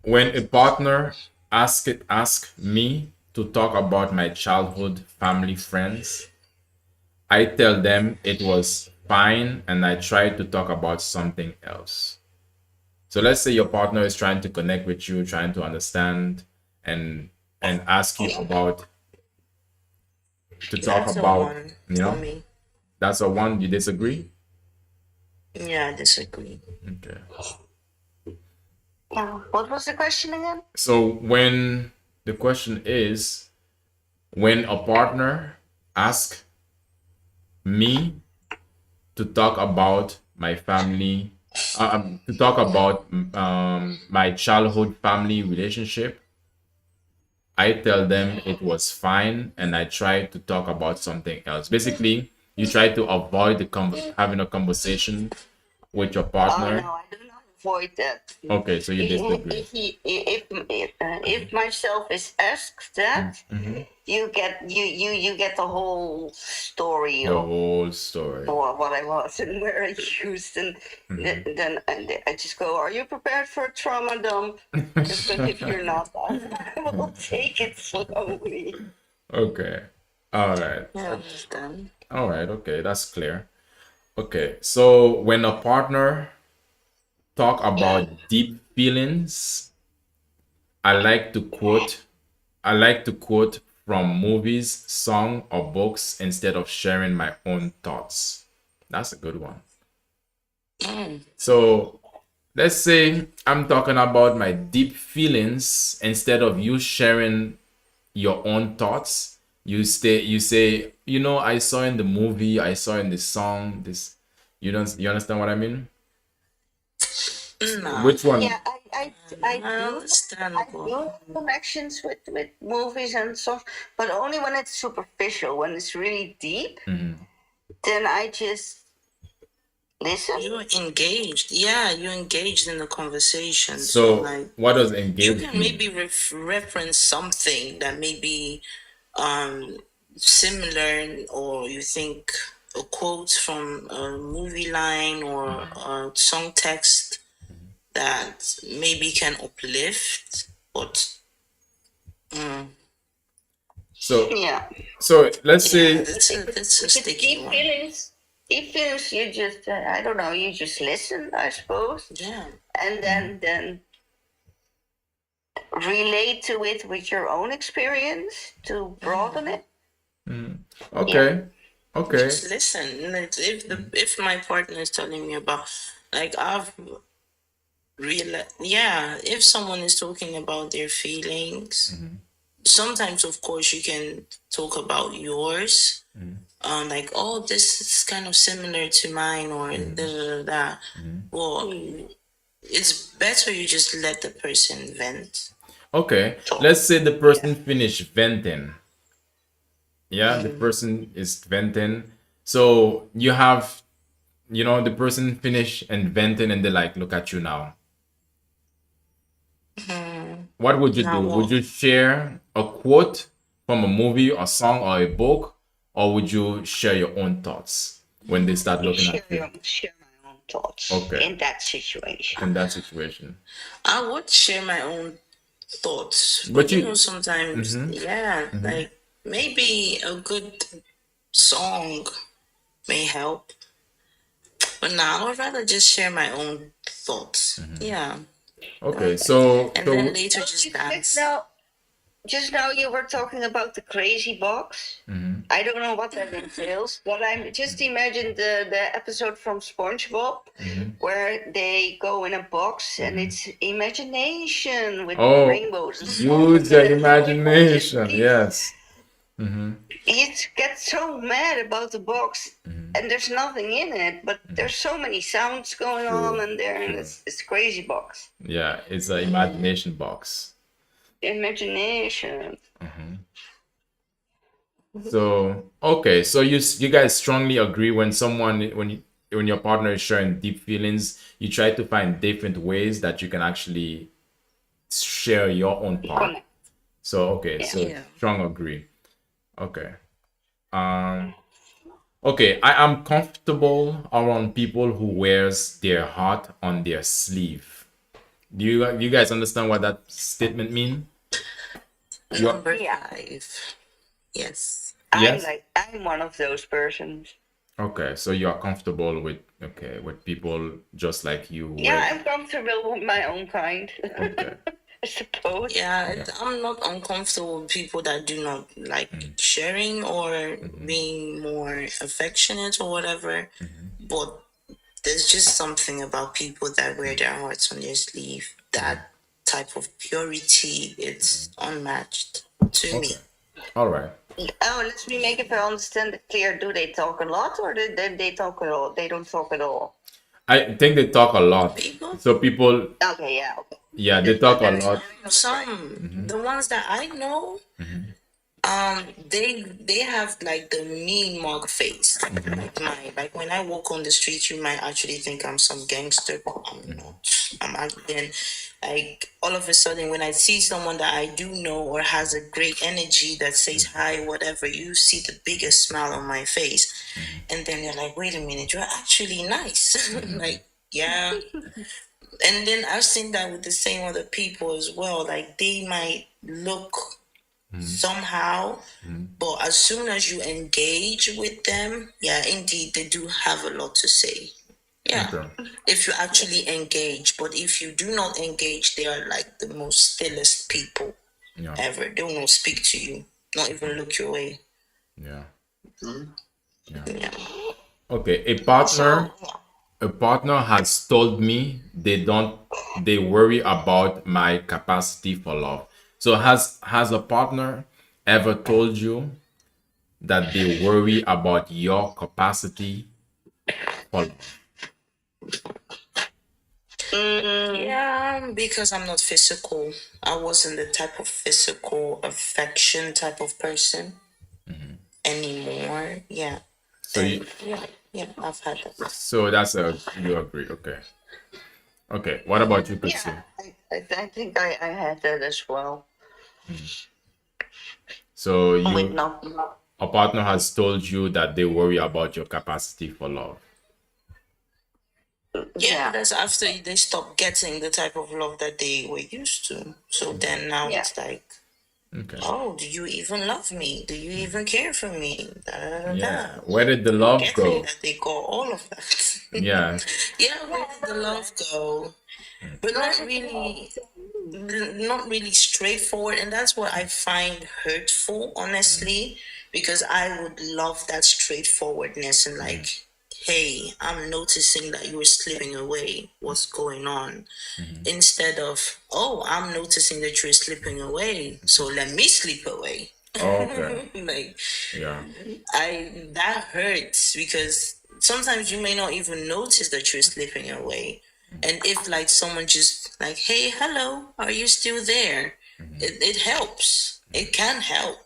a partner ask me to talk about my childhood family friends, I tell them it was fine and I try to talk about something else. So let's say your partner is trying to connect with you, trying to understand and ask you about to talk That's the about, one you for know, me. that's a one you disagree? Yeah, I disagree. Okay. Yeah. What was the question again? So when the question is when a partner asks me to talk about my family, to talk about my childhood family relationship, I tell them it was fine and I try to talk about something else. Basically, you try to avoid having a conversation with your Oh partner. no, I do not avoid that. Okay, so you disagree. If myself is asked that, you get the whole story The of whole story. what I was and where I used, and then I just go, "Are you prepared for a trauma dump?" Because if you're not, I will take it slowly. Okay. All right. Yeah, I understand. All right. Okay, that's clear. Okay, so when a partner talk about deep feelings, I like to quote I like to quote from movies, song, or books instead of sharing my own thoughts. That's a good one. Mm. So let's say I'm talking about my deep feelings instead of you sharing your own thoughts. You say, I saw in the movie, I saw in the song, this you understand what I mean? Nah, Which one? Yeah, I do understandable. have connections with movies and stuff, but only when it's superficial. When it's really deep, then I just listen. You're engaged. Yeah, you're engaged in the conversation. So, So like, what does you engage can mean? maybe reference something that may be similar, or you think a quote from a movie line or a song text that maybe can uplift, but So Yeah, let's yeah, say that's a if it's sticky deep one. feelings, you just I don't know, you just listen, I suppose, Yeah. and then relate to it with your own experience to broaden it. okay. Okay. Just listen. Like, if my partner is telling me about, like, I've realized, yeah, if someone is talking about their feelings, sometimes of course you can talk about yours. Like, oh, this is kind of similar to mine, or da da da da. Well, it's better you just let the person vent. Okay. Let's say the person finished venting. Yeah, the person is venting. So you have, the person finish and venting and they're like, look at you now. What would you Now do? what? Would you share a quote from a movie or song or a book, or would you share your own thoughts when they start looking at you Share my own thoughts Okay. in that situation. in that situation? I would share my own thoughts, But but you- sometimes, yeah, like maybe a good song may help. But now I would rather just share my own thoughts. Yeah. Okay, so And then later just dance. Just now you were talking about the crazy box. I don't know what that entails, but I just imagine the episode from SpongeBob where they go in a box and it's imagination with Oh, rainbows. and use stuff. your imagination. Yes. He gets so mad about the box and there's nothing in it, but there's so many sounds going on in there, and it's crazy box. Yeah, it's an imagination box. Imagination. So okay, so you guys strongly agree when someone when your partner is sharing deep feelings, you try to find different ways that you can actually share your own part. Connect. So okay, Yeah. so Yeah. strong agree. Okay. Um okay, I am comfortable around people who wears their heart on their sleeve. Do you guys understand what that statement mean? You Number Yeah. 5. Yes. yes? I'm one of those persons. Okay, so you are comfortable with okay with people just like you who wear Yeah, I'm comfortable with my own kind. okay. I suppose. Yeah, Yeah. I'm not uncomfortable with people that do not like sharing or being more affectionate or whatever. But there's just something about people that wear their hearts on their sleeve. That type of purity, it's unmatched to me. Okay. All right. Oh, let me make it understand it clear. Do they talk a lot or do they talk at all? They don't talk at all. I think they talk a lot. People, So people, Okay, yeah, okay. yeah, they talk a Then lot. we have it right. some the ones that I know, they have like the mean mug face. Like when I walk on the street, you might actually think I'm some gangster, but I'm not. Then like all of a sudden when I see someone that I do know or has a great energy that says hi, whatever, you see the biggest smile on my face, and then they're like, wait a minute, you're actually nice. Like, yeah. And then I've seen that with the same other people as well. Like they might look somehow, but as soon as you engage with them, yeah, indeed, they do have a lot to say. Yeah, Okay. if you actually engage, but if you do not engage, they are like the most stillest people Yeah. ever. They will not speak to you, not even look your way. Yeah. Yeah. Yeah. Okay. So, A partner has told me they worry about my capacity for love. So has a partner ever told you that they worry about your capacity for love? yeah, because I'm not physical. I wasn't the type of physical affection type of person anymore. Yeah. So And you yeah, I've had that. so that's a you agree. Okay. Okay. What about you, Yeah, Kutsu? I think I had that as well. So With you not. a partner has told you that they worry about your capacity for love. Yeah, Yeah. that's after they stop getting the type of love that they were used to. So then now Yeah. it's like, Okay. oh, do you even love me? Do you even care for me? Da, da, da, da. Yeah. Where did the love Forgetting go? that they got all of that. Yeah. Yeah, where did the love go? But not really straightforward, and that's what I find hurtful, honestly, because I would love that straightforwardness and like, hey, I'm noticing that you were slipping away. What's going on? Instead of, oh, I'm noticing that you're slipping away, so let me slip away. Okay. Like Yeah. that hurts because sometimes you may not even notice that you're slipping away. And if like someone just like, hey, hello, are you still there? It helps. It can help.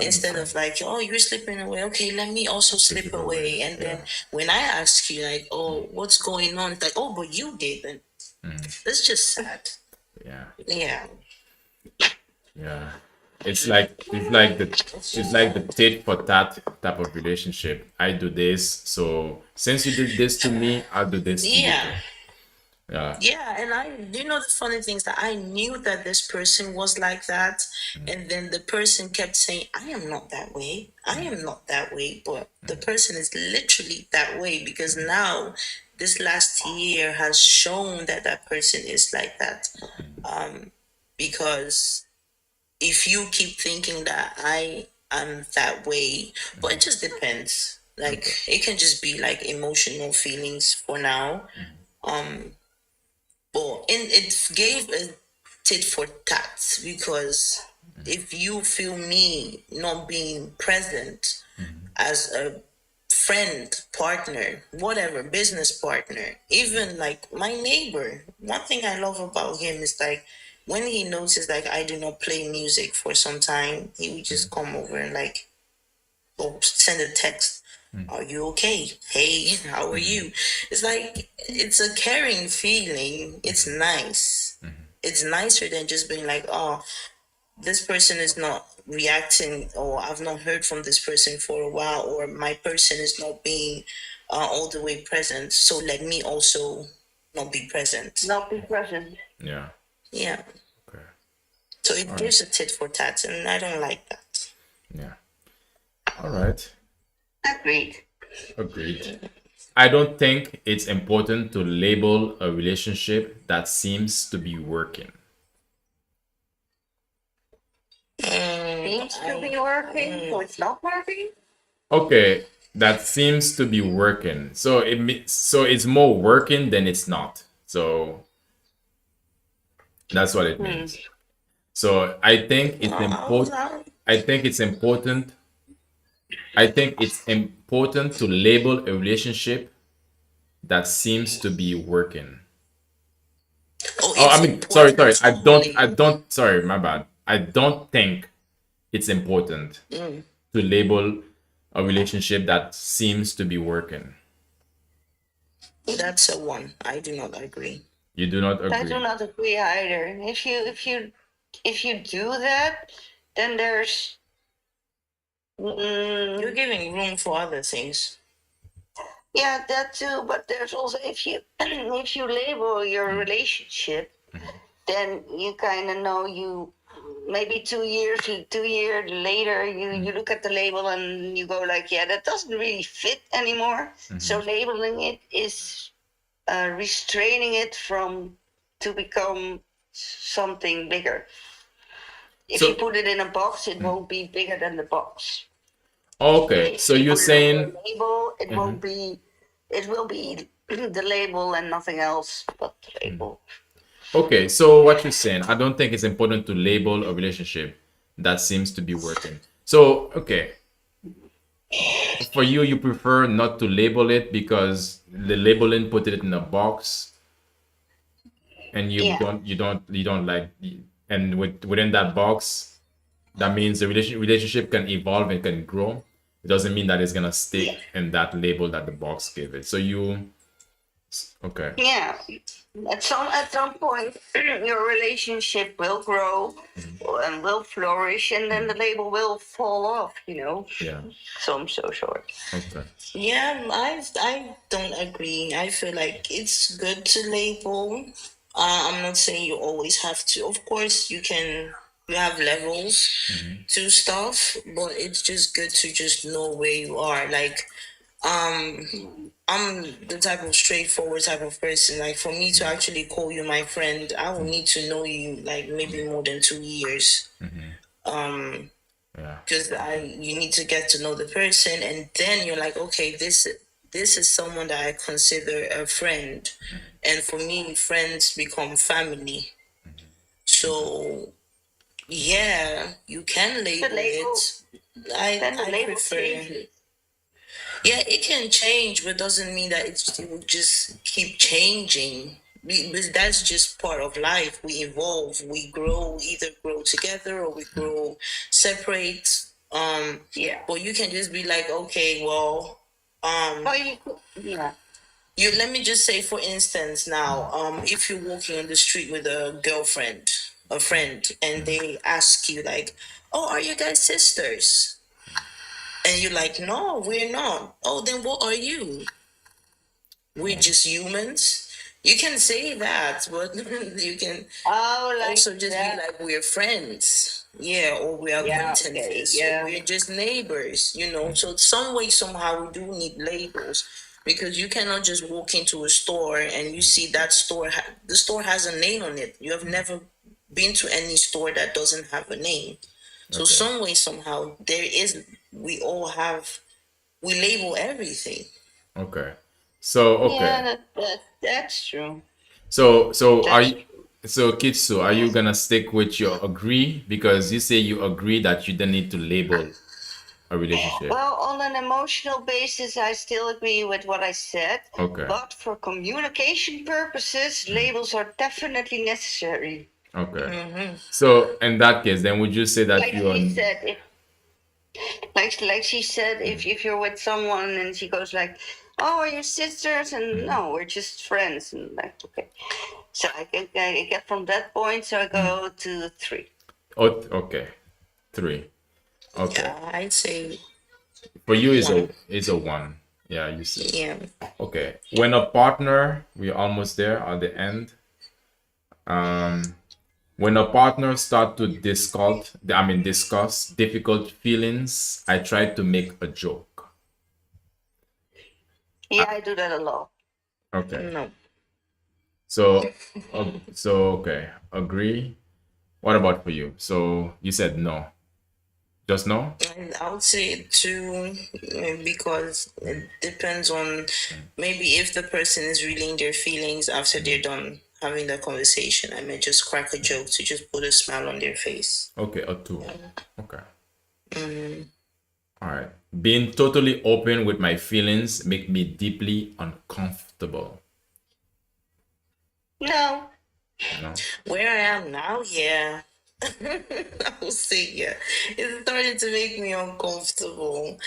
Instead of like, oh, you're slipping away. Okay, let me also slip away. And then when I ask you like, oh, what's going on? It's like, oh, but you didn't. That's just sad. Yeah. Yeah. Yeah. It's like the tit for tat type of relationship. I do this, so since you did this to me, I'll do this to you Yeah. too. Yeah. Yeah, and I do you know the funny things that I knew that this person was like that, and then the person kept saying, I am not that way. I am not that way. But the person is literally that way because now this last year has shown that that person is like that. Because if you keep thinking that I am that way, but it just depends. Like it can just be like emotional feelings for now. But it gave a tit for tat because if you feel me not being present as a friend, partner, whatever, business partner, even like my neighbor, one thing I love about him is like when he noticed like I do not play music for some time, he would just come over and like or send a text. Are you okay? Hey, how are you? It's like it's a caring feeling. It's nice. It's nicer than just being like, oh, this person is not reacting, or I've not heard from this person for a while, or my person is not being all the way present. So let me also not be present. Not be present. Yeah. Yeah. Okay. So it gives a tit for tat, and I don't like that. Yeah. All right. Agreed. Agreed. I don't think it's important to label a relationship that seems to be working. Seems to be working, so it's not working. Okay, that seems to be working. So so it's more working than it's not. So that's what it means. So I think it's important. I think it's important. I think it's important to label a relationship that seems to be working. Oh, Oh, I it's mean, sorry. important I don't, sorry, my bad. I don't think it's important to label a relationship that seems to be working. That's a one. I do not agree. You do not I agree. do not agree either. If you do that, then there's You're giving room for other things. yeah, that too. But there's also if you if you label your relationship, then you kind of know you. Maybe 2 years later, you look at the label and you go like, yeah, that doesn't really fit anymore. So labeling it is restraining it from to become something bigger. If So- you put it in a box, it won't be bigger than the box. Okay, so If you you're put it on saying, a label, it won't be. It will be the label and nothing else but the label. okay, so what you're saying, I don't think it's important to label a relationship that seems to be working. So, okay, for you, you prefer not to label it because the labeling put it in a box, and Yeah. you don't like, and within that box, that means the relationship can evolve and can grow. It doesn't mean that it's gonna stick in that label that the box gave it. So you, okay, Yeah. At some point, your relationship will grow and will flourish, and then the label will fall off. yeah, So I'm so short. okay, Yeah, I don't agree. I feel like it's good to label. I'm not saying you always have to. Of course, you have levels to stuff, but it's just good to just know where you are. Like, I'm the type of straightforward type of person. Like, for me to actually call you my friend, I will need to know you like maybe more than 2 years. yeah, Because you need to get to know the person, and then you're like, okay, this is someone that I consider a friend, and for me, friends become family. So yeah, you can label label- it. Then the I label prefer. changes. Yeah, it can change, but doesn't mean that it will just keep changing. Because that's just part of life. We evolve, we grow, either grow together or we grow separate. Yeah. But you can just be like, okay, well, Oh, yeah. you let me just say, for instance, now, if you're walking on the street with a girlfriend, a friend, and they ask you like, oh, are you guys sisters? And you're like, no, we're not. Oh, then what are you? We're just humans. You can say that, but you can Oh, like also just that. be like, we're friends. Yeah, or we're Yeah, acquaintances. okay, yeah. Or we're just neighbors. So some way, somehow, we do need labels. Because you cannot just walk into a store and you see that the store has a name on it. You have never been to any store that doesn't have a name. So Okay. some way, somehow, we all have, we label everything. okay. So, okay. Yeah, that's true. So are That's you, so Kitsu, are you gonna stick with your agree? Because you say you agree that you don't need to label a relationship. Well, on an emotional basis, I still agree with what I said. Okay. But for communication purposes, labels are definitely necessary. Okay. So in that case, then would you say that Like you are? she said, if like she said, if you're with someone and she goes like, "Oh, are you sisters?" and no, we're just friends, and like, okay. So I get from that point, so I go to 3. Oh, okay. 3. Okay. Yeah, I'd say For you is one. a 1. Yeah, you said. Yeah. Okay. When a partner, we're almost there at the end. When a partner start to discuss difficult feelings, I try to make a joke. Yeah, I do that a lot. Okay. No. So, okay, agree. What about for you? So you said no, just no. And I would say two, because it depends on maybe if the person is reeling their feelings after they're done having that conversation. I may just crack a joke to just put a smile on their face. Okay, a 2. Okay. All right. Being totally open with my feelings make me deeply uncomfortable. No. No. Where I am now, yeah. I will say yeah. It started to make me uncomfortable.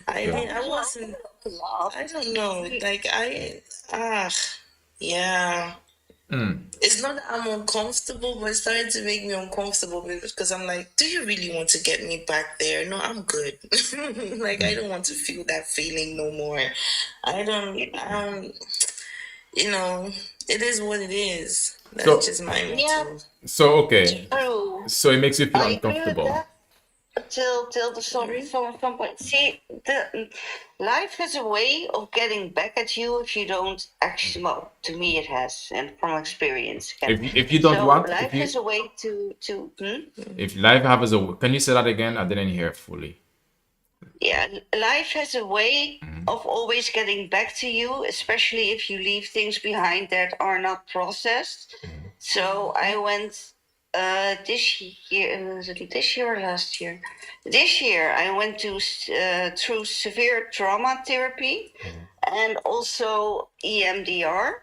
I wasn't. I don't know. Like yeah. It's not that I'm uncomfortable, but it started to make me uncomfortable because I'm like, do you really want to get me back there? No, I'm good. Like I don't want to feel that feeling no more. I don't. It is what it is. That's So, just my Yeah. motto. so okay. True. So it makes you feel I agree with uncomfortable. that. Till the some point. See, the life has a way of getting back at you if you don't actually. Well, to me it has, and from experience. If you don't So want, life has a way to. if life has a, can you say that again? I didn't hear it fully. Yeah, life has a way of always getting back to you, especially if you leave things behind that are not processed. So I went this year, was it this year or last year? This year I went to through severe trauma therapy and also EMDR.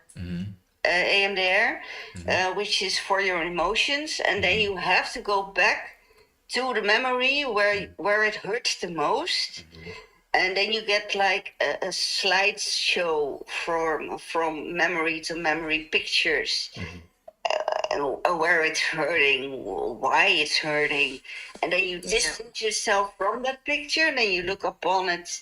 AMDR, which is for your emotions, and then you have to go back to the memory where it hurts the most, and then you get like a slideshow from memory to memory pictures, where it's hurting, why it's hurting, and then you distance yourself from that picture, and then you look upon it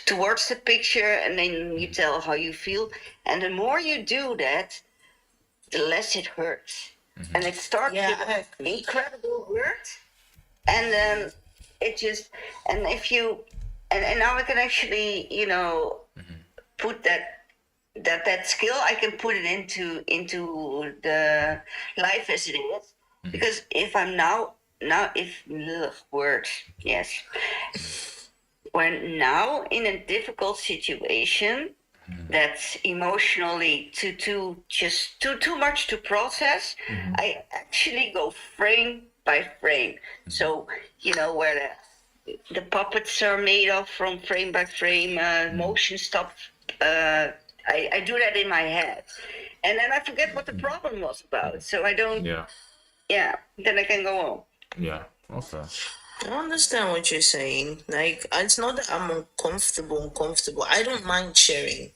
towards the picture, and then you tell how you feel, and the more you do that, the less it hurts. And it starts Yeah, with I an agree. incredible hurt, and then it just, and if you, and now I can actually, put that skill, I can put it into the life as it is, because if I'm now if words, yes, when now in a difficult situation that's emotionally too much to process, I actually go frame by frame. So where the puppets are made of, from frame by frame, motion stop. I do that in my head, and then I forget what the problem was about. So I don't. Yeah. Yeah. Then I can go on. Yeah. Okay. I understand what you're saying. Like, it's not that I'm uncomfortable. I don't mind sharing,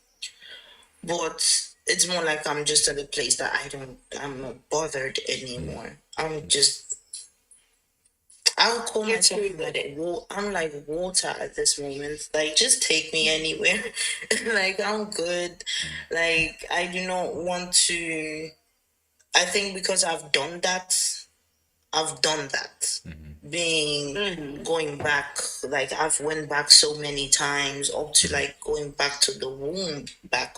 but it's more like I'm just at a place that I'm not bothered anymore. I'll call You're myself through with it. I'm like water at this moment. Like, just take me anywhere. Like, I'm good. Like, I do not want to. I think because I've done that. Going back, like I've went back so many times, up to like going back to the womb, back.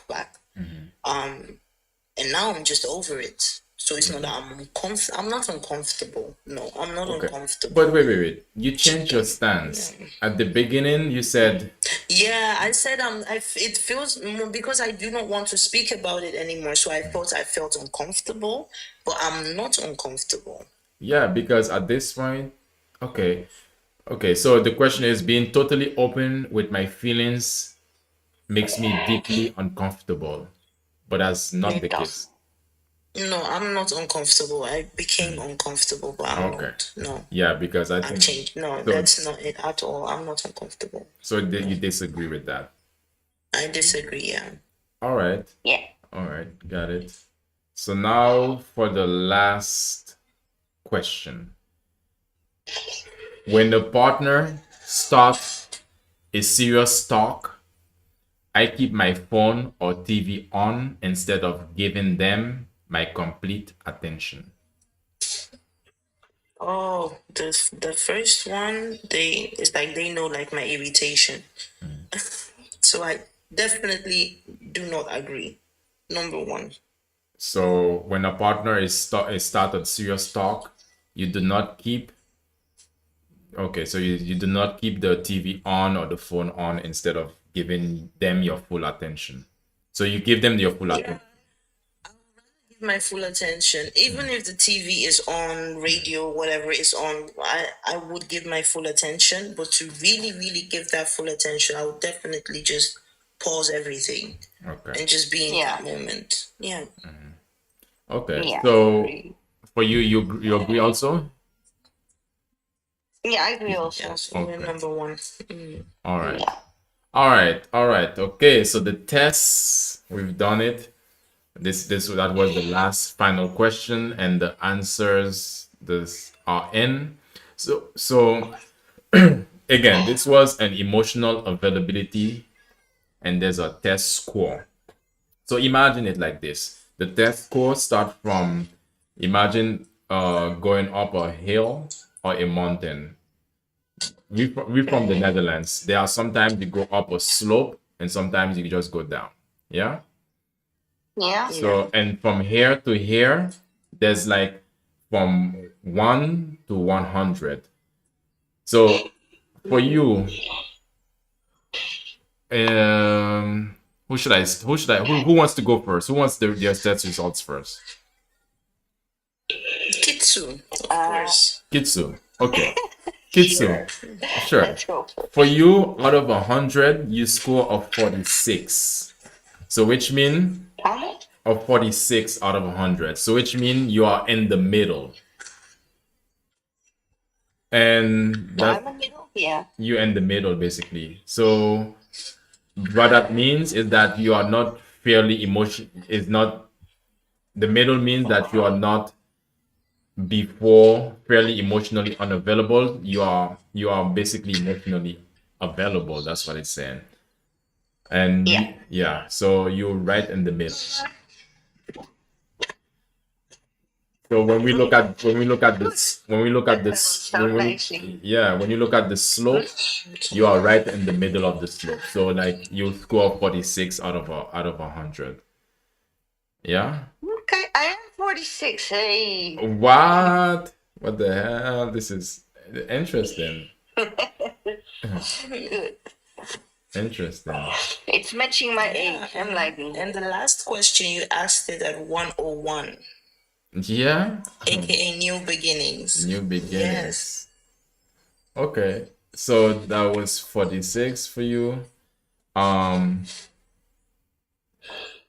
And now I'm just over it. So it's not that I'm not uncomfortable. No, I'm not Okay. uncomfortable. But wait. You changed your stance. At the beginning, you said, Yeah, I said it feels because I do not want to speak about it anymore. So I felt uncomfortable, but I'm not uncomfortable. yeah, because at this point, okay. Okay, so the question is, being totally open with my feelings makes me deeply uncomfortable, but that's not It the does. case. No, I'm not uncomfortable. I became uncomfortable, but I'm Okay. not. No, Yeah, because I I've think changed. No, so. that's not it at all. I'm not uncomfortable. So you disagree with that? I disagree. Yeah. All right. Yeah. All right. Got it. So now for the last question. When the partner starts a serious talk, I keep my phone or TV on instead of giving them my complete attention. Oh, the first one, it's like they know like my irritation. So I definitely do not agree. Number one. So when a partner is started serious talk, you do not keep. Okay, so you do not keep the TV on or the phone on instead of giving them your full attention. So you give them your full attention. Give my full attention. Even if the TV is on, radio, whatever is on, I would give my full attention. But to really, really give that full attention, I would definitely just pause everything Okay. and just be in Yeah. that moment. Yeah. Okay. Yeah. So for you, you agree also? Yeah, I agree also. Yeah. So we're Okay. number one. All right. Yeah. All right. All right. Okay. So the tests, we've done it. That was the last final question, and the answers this are in. So again, this was an emotional availability, and there's a test score. So imagine it like this: the test score start from, imagine going up a hill or a mountain. We from the Netherlands. There are sometimes you go up a slope, and sometimes you just go down. Yeah. Yeah. So, and from here to here, there's like from 1 to 100. So for you, who wants to go first? Who wants their test results first? Kitsu, of course. Kitsu. Okay. Kitsu. Sure. Let's go. For you, out of 100, you score a 46. So which mean How much? a 46 out of 100. So which mean you are in the middle. And Yeah, that I'm in the middle. Yeah. you in the middle basically. So what that means is that you are not fairly emotion is not the middle means that you are not before fairly emotionally unavailable. You are basically emotionally available. That's what it's saying. And Yeah. yeah, so you're right in the middle. So when we look at this when you look at the slope, you are right in the middle of the slope. So like you score 46 out of 100. Yeah. Okay, I am 46. Hey. What? What the hell? This is interesting. Good. Interesting. It's matching my age. I'm like, And the last question you asked it at 101, Yeah. aka new beginnings. New beginnings. Yes. Okay. So that was 46 for you.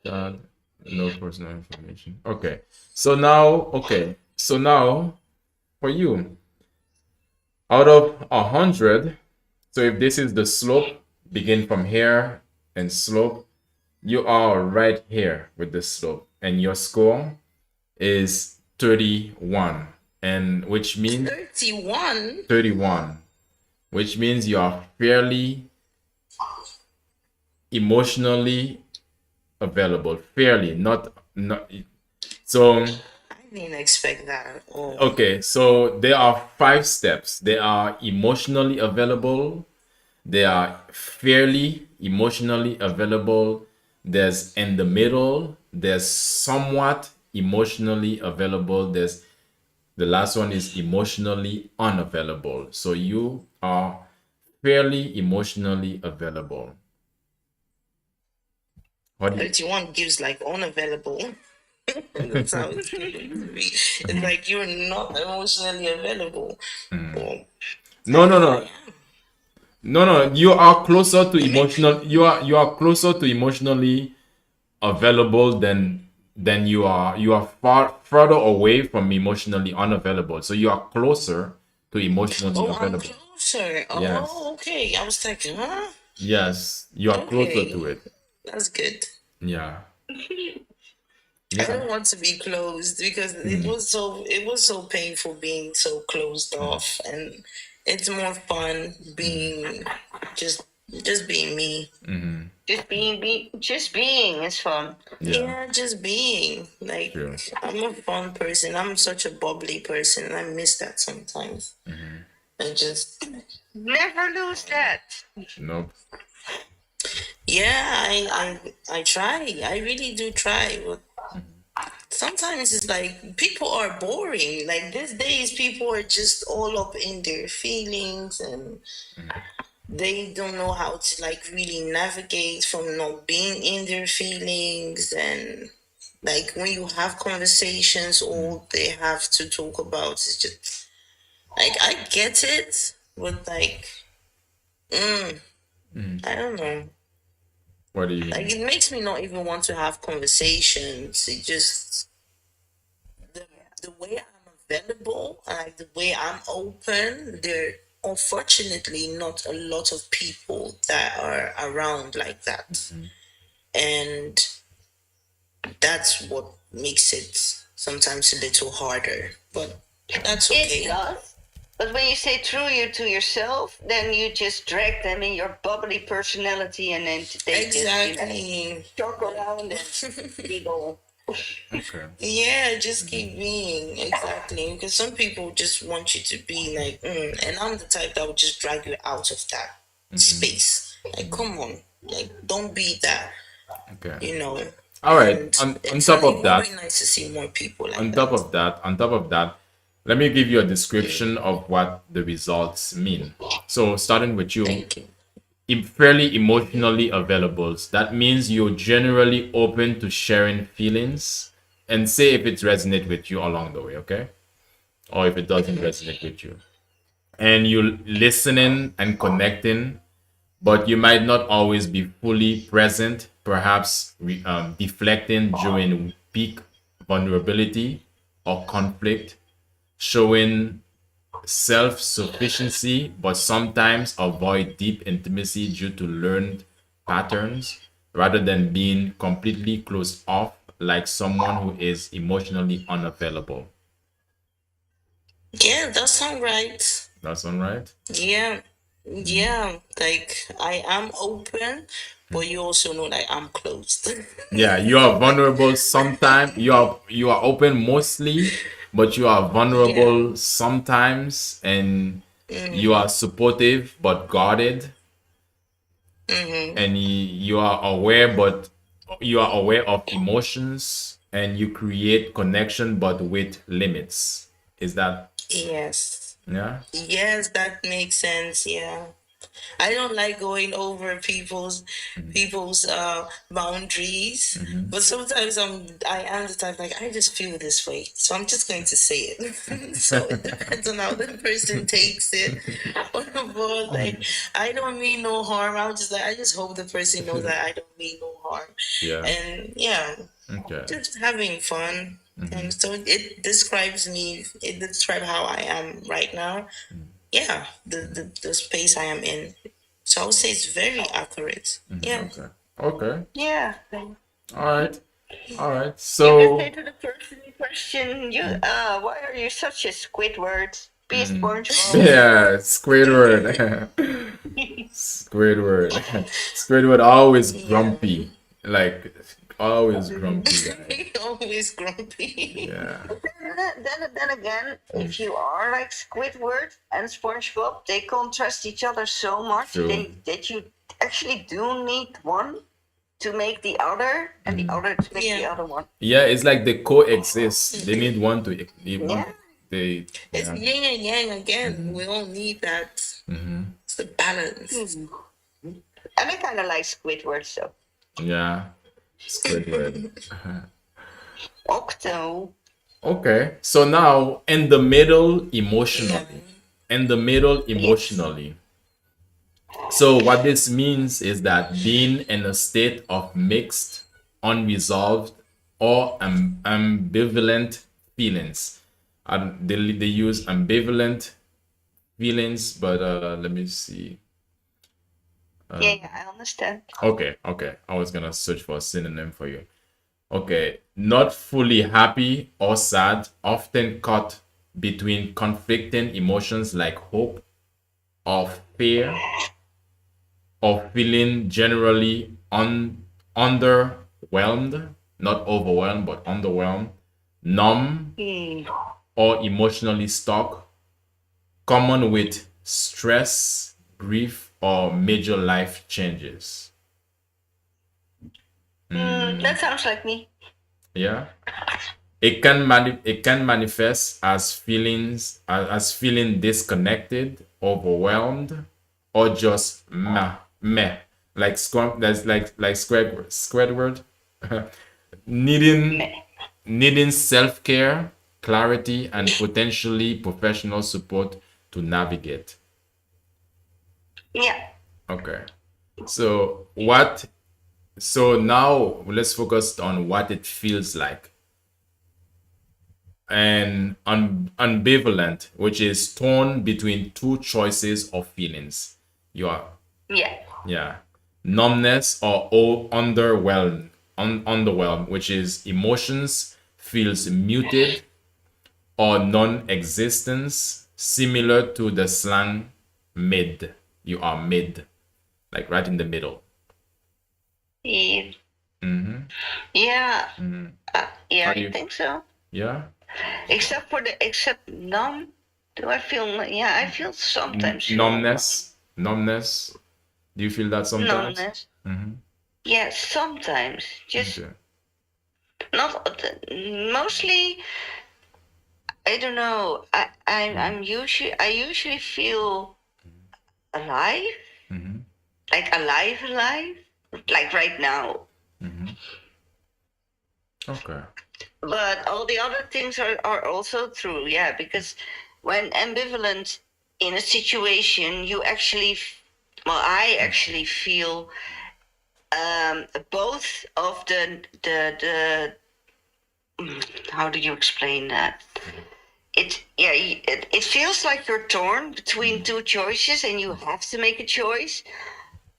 God, no personal information. Okay. So now for you, out of 100, so if this is the slope, begin from here and slope, you are right here with the slope, and your score is 31, and which means 31. which means you are fairly emotionally available. Fairly, not so. I didn't expect that at all. Okay, so there are 5 steps. They are emotionally available. They are fairly emotionally available. There's in the middle. There's somewhat emotionally available. There's the last one is emotionally unavailable. So you are fairly emotionally available. What do you, 31 gives like unavailable. That sounds it's like you're not emotionally available. Well, no. No, you are closer to emotional. You are closer to emotionally available then you are far further away from emotionally unavailable. So you are closer to emotionally Oh, I'm available. closer. Yes. Oh, okay. I was thinking, huh? Yes, you are closer to Okay, it. that's good. Yeah. I Yeah. don't want to be closed because Mhm. it was so painful being so closed off, and it's more fun being just just being me. Mhm. Just being is fun. Yeah. Yeah, just being like True. I'm a fun person. I'm such a bubbly person, and I miss that sometimes. And just Never lose that. Nope. yeah, I try. I really do try, but sometimes it's like people are boring. Like these days, people are just all up in their feelings and they don't know how to like really navigate from not being in their feelings. And like when you have conversations, all they have to talk about is just like I get it, but like I don't know. What do you Like mean? it makes me not even want to have conversations. It just the the way I'm available and like the way I'm open, there unfortunately not a lot of people that are around like that. And that's what makes it sometimes a little harder. But that's It okay. does. But when you stay true to yourself, then you just drag them in your bubbly personality, and then they just Exactly. talk around and giggle. Okay. Yeah, just keep being exactly because some people just want you to be like, and I'm the type that would just drag you out of that space. Like, come on, like, don't be that, Okay. you know. All right. And On it's top it of would be that, nice to see more people like on top that. of that, on top of that, let me give you a description of what the results mean. So starting with you, Thank you. fairly emotionally available. That means you're generally open to sharing feelings and say if it resonates with you along the way, okay? Or if it doesn't resonate with you. And you listening and connecting, but you might not always be fully present, perhaps deflecting during peak vulnerability or conflict, showing self sufficiency, but sometimes avoid deep intimacy due to learned patterns rather than being completely closed off like someone who is emotionally unavailable. Yeah, that sounds right. That's all right. Yeah, yeah. Like I am open, but you also know that I'm closed. Yeah, you are vulnerable sometimes. You are open mostly, but you are Yeah. vulnerable sometimes, and you are supportive but guarded, and you are aware, but you are aware of emotions, and you create connection, but with limits. Is that Yes. yeah? Yes, that makes sense. Yeah. I don't like going over people's boundaries, but sometimes I am the type like I just feel this way, so I'm just going to say it. So it depends on how the person takes it. But like I don't mean no harm. I'm just like I just hope the person knows that I don't mean no harm, Yeah. and yeah, Okay. just having fun. And so it describes me. It describes how I am right now. Yeah, the space I am in. So I would say it's very accurate. Yeah. Okay. Okay. Yeah. All right. All right. You can say So to the person in question, why are you such a Squidward? Be a SpongeBob. yeah, Squidward. Squidward. Squidward always Yeah. grumpy. Like always grumpy guy. Always grumpy. Yeah. Then again, if you are like Squidward and SpongeBob, they contrast each other so much True. that you actually do need one to make the other, and the other to make the Yeah. other one. Yeah, it's like they coexist. They need one to Yeah. they It's yeah. yin and yang again. We all need that. It's the balance. And I kind of like Squidward, so. Yeah. Squidward. Octo. Okay. So now in the middle emotionally. In the middle emotionally. So what this means is that being in a state of mixed, unresolved or ambivalent feelings. They use ambivalent feelings, but let me see. Yeah, I understand. Okay. I was gonna search for a synonym for you. Okay, not fully happy or sad, often caught between conflicting emotions like hope or fear, or feeling generally underwhelmed, not overwhelmed, but underwhelmed, numb, Hmm. or emotionally stuck, common with stress, grief, or major life changes. That sounds like me. Yeah. It can manifest as as feeling disconnected, overwhelmed, or just meh, like Squidward, needing Meh. self-care, clarity, and potentially professional support to navigate. Yeah. Okay. So now let's focus on what it feels like. And ambivalent, which is torn between two choices or feelings. You are, Yeah. yeah, numbness or underwhelmed, which is emotions feels muted or non-existence, similar to the slang mid. You are mid, like right in the middle. Yeah. Mm-hmm. Yeah. Yeah, How do I you? think so. Yeah. Except numb. Do I feel? Yeah, I feel sometimes feel Numbness. Do you feel that sometimes? numbness. Mm-hmm. Yeah, sometimes. Just Okay. not mostly. I don't know. I usually feel alive, Mm-hmm. like alive, like right now. Mm-hmm. Okay. But all the other things are also true. Yeah, because when ambivalent in a situation, you actually, well, I actually feel both of the how do you explain that? It feels like you're torn between two choices and you have to make a choice,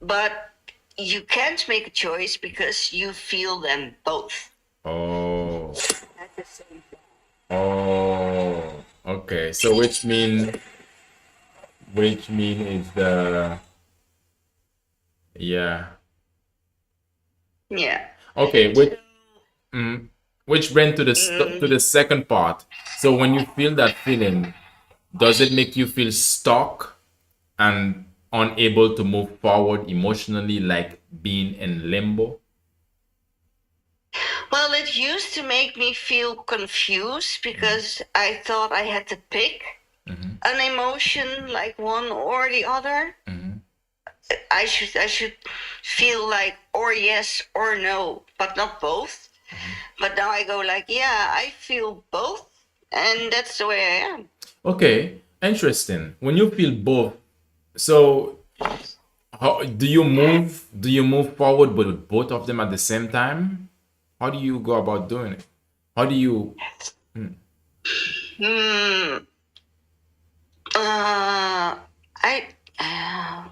but you can't make a choice because you feel them both Oh. at the same time. Oh. Okay. So which mean is the yeah. Yeah. Okay. Which brings to to the second part. So when you feel that feeling, does it make you feel stuck and unable to move forward emotionally, like being in limbo? Well, it used to make me feel confused because I thought I had to pick an emotion, like one or the other. I should feel like or yes or no, but not both. But now I go like, yeah, I feel both, and that's the way I am. Okay, interesting. When you feel both, so how do you move? Do you move forward with both of them at the same time? How do you go about doing it? How do you? Hmm. I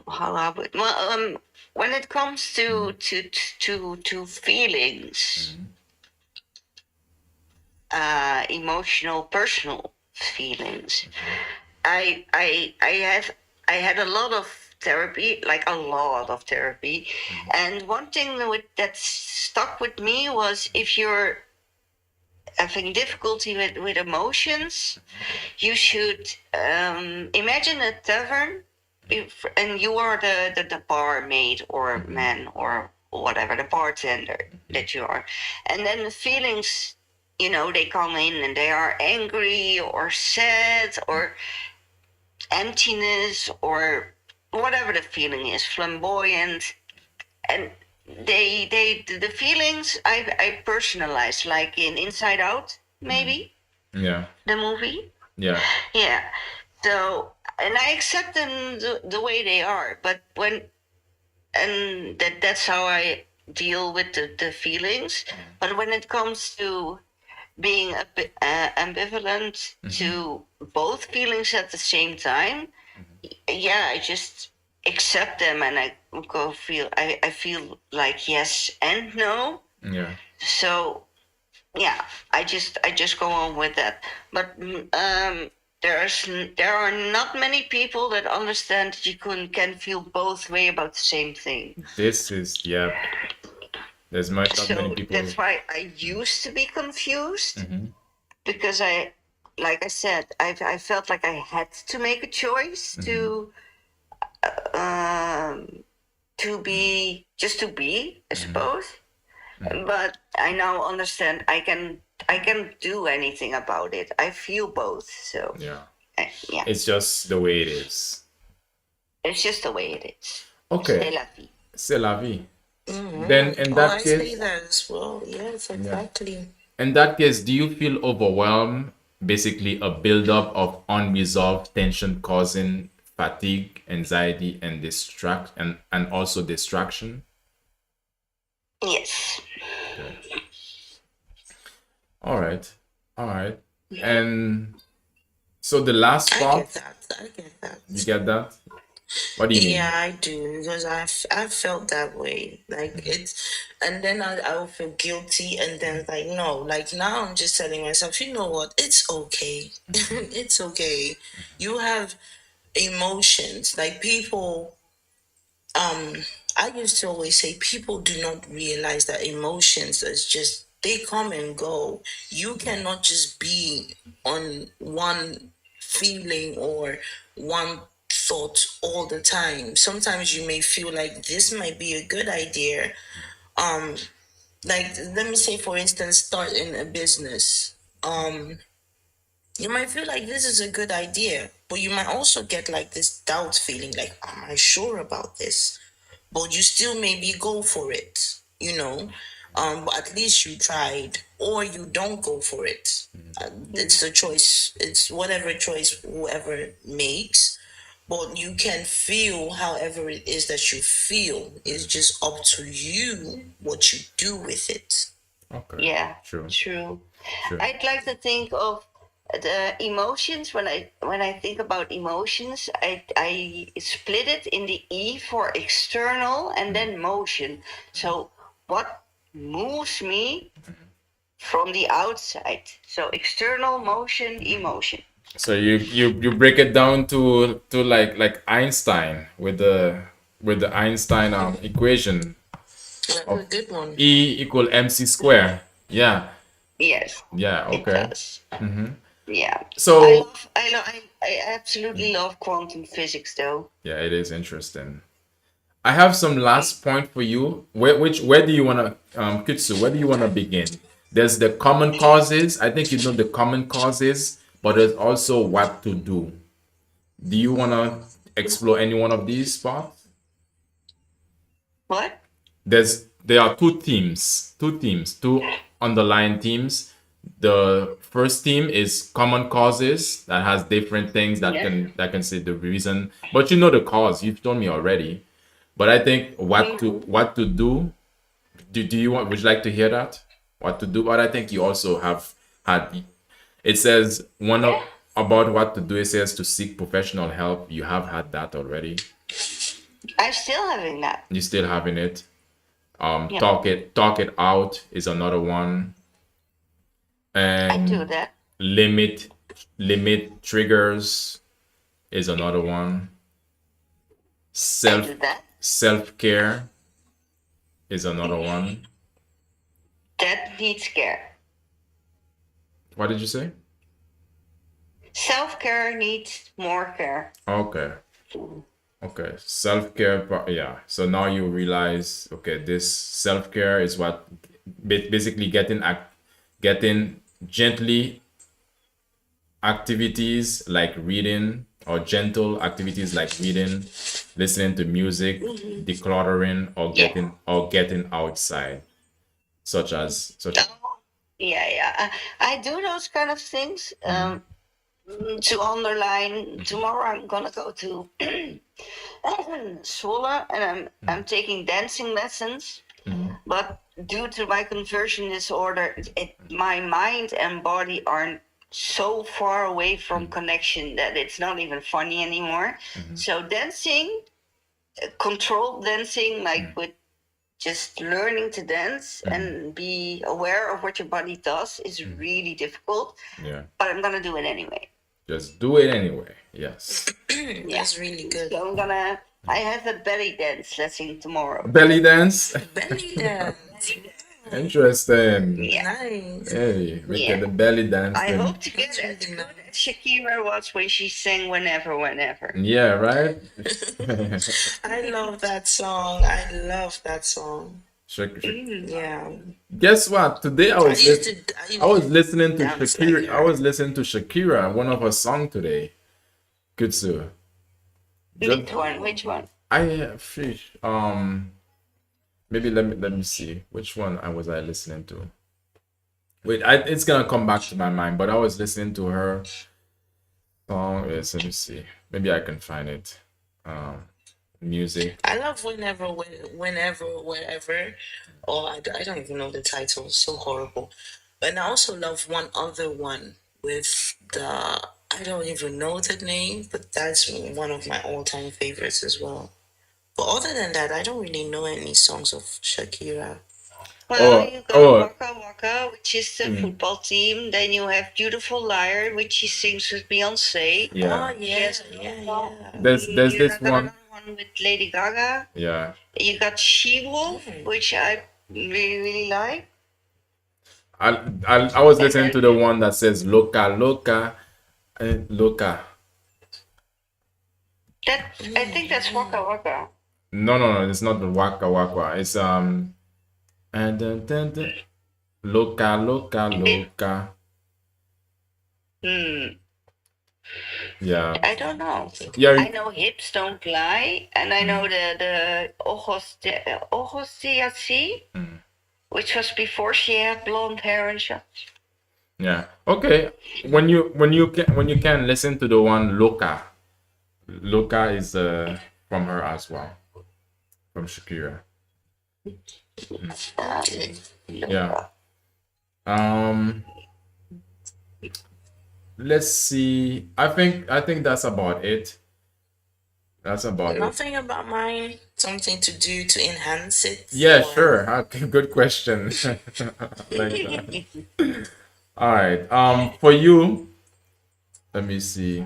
how I would well when it comes to feelings, emotional, personal feelings. I had a lot of therapy, like a lot of therapy, and one thing that stuck with me was if you're having difficulty with emotions, you should imagine a tavern, and you are the barmaid or man or whatever, the bartender that you are, and then the feelings, they come in and they are angry or sad or emptiness or whatever the feeling is, flamboyant, and the feelings I personalize, like in Inside Out, maybe Yeah, the movie. yeah. Yeah. So, and I accept them the way they are, but that's how I deal with the feelings. But when it comes to being a bit ambivalent to both feelings at the same time, yeah, I just accept them and I feel like yes and no. Yeah. So yeah, I just go on with that. But there are not many people that understand that you can feel both way about the same thing. This is, yeah. There's not many So people. that's why I used to be confused Mhm. because like I said, I felt like I had to make a choice to be just to be, I suppose. But I now understand I can do anything about it. I feel both, so Yeah. yeah, It's just the way it is. it's just the way it is. C'est Okay. la vie. C'est la vie. Then in Oh, I that say case, that as well. Yes, exactly. in that case, do you feel overwhelmed? Basically, a buildup of unresolved tension causing fatigue, anxiety, and and also distraction. Yes. All right, all right. And so the last I part, get that. I get that. you get that? What do you mean? Yeah, I do because I've felt that way. Like it's, and then I'll feel guilty, and then like no, like now I'm just telling myself, you know what? It's okay. It's okay. You have emotions. Like people, I used to always say people do not realize that emotions is just they come and go. You cannot just be on one feeling or one thought all the time. Sometimes you may feel like this might be a good idea. Like let me say for instance, starting a business. You might feel like this is a good idea, but you might also get like this doubt feeling like, am I sure about this? But you still maybe go for it, you know. But at least you tried, or you don't go for it. It's a choice. It's whatever choice whoever makes. But you can feel however it is that you feel. It's just up to you what you do with it. Okay. Yeah. True. True. True. I'd like to think of the emotions when I think about emotions, I split it in the E for external and then motion. So what moves me from the outside? So external motion, emotion. So you break it down to like Einstein with the Einstein equation That's a of good one. E equal mc square. Yeah. Yes, Yeah. it Okay. does. Yeah. So I absolutely love quantum physics though. yeah, it is interesting. I have some last point for you. Where do you wanna Kutsu, where do you wanna begin? There's the common causes. I think you know the common causes, but there's also what to do. Do you wanna explore any one of these spots? What? There are two underlying themes. The first theme is common causes that has different things that Yeah. can say the reason, but you know the cause. You've told me already. But I think what to do. Do you want? Would you like to hear that? What to do? But I think you also have had. It says one of about what to do. It says to seek professional help. You have had that already. I'm still having that. You still having it. Yeah. Talk it out is another one. I do And that. limit triggers is another one. I do that. Self-care is another one. That needs care. What did you say? Self-care needs more care. Okay. Okay. Self-care, yeah. So now you realize, okay, this self-care is what basically getting gently activities like reading or gentle activities like reading, listening to music, decluttering, or Yeah. getting outside, such as Yeah. I do those kind of things. To underline, tomorrow I'm gonna go to Zwolle and I'm taking dancing lessons. but due to my conversion disorder, my mind and body are so far away from connection that it's not even funny anymore. So dancing, controlled dancing, like with just learning to dance and be aware of what your body does, is really difficult. Yeah. But I'm gonna do it anyway. Just do it anyway. Yes. That's really good. So I have a belly dance lesson tomorrow. Belly dance. Belly dance. Interesting. Yeah. Nice. Hey, make Yeah. it the belly dance I thing. hope to get as good as Shakira was when she sang Whenever, Whenever. Yeah, right? I love that song. I love that song. Yeah. Guess what? Today I was I was listening to Dance Shakira. like I was listening to Shakira, one of her songs today. Good sir. Which one? Which one? I fish. Maybe let me see which one I listening to. Wait, it's gonna come back to my mind, but I was listening to her song. Yes, let me see. Maybe I can find it. Music. I love whenever, wherever. Or I don't even know the title. It's so horrible. And I also love one other one with the, I don't even know the name, but that's one of my all-time favorites as well. But other than that, I don't really know any songs of Shakira. Well, Oh, you got oh, Waka Waka, which is the football team. Then you have Beautiful Liar, which she sings with Beyonce. yeah. Oh yeah, yeah. There's You this got one. another one with Lady Gaga. Yeah. You got She Wolf, which I really, really like. I was listening to the one that says Loca Loca Loca. I think that's Waka Waka. No, it's not the Waka Waka. It's and then Loca Loca Loca. Yeah. I don't know. Yeah. I know Hips Don't Lie, and I know the Ojos de Así, which was before she had blonde hair and shots. Yeah. Okay. When you can listen to the one Loca. Loca is from her as well. From Shakira. Okay. Yeah. Let's see. I think that's about it. That's about it. Nothing about mine. Something to do to enhance it. Yeah, or- sure. Good question. Like that. All right. For you, let me see.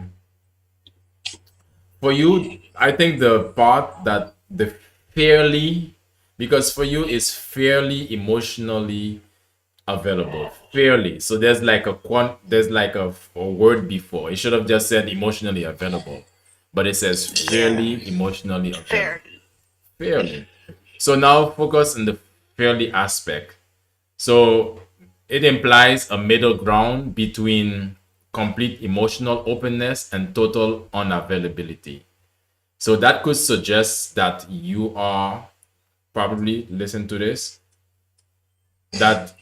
For you, I think the part that the fairly, because for you is fairly emotionally available. Fairly. So there's like a word before. It should have just said emotionally available, but it says fairly emotionally available. Fair. Fairly. So now focus on the fairly aspect. So it implies a middle ground between complete emotional openness and total unavailability. So that could suggest that you are probably listen to this that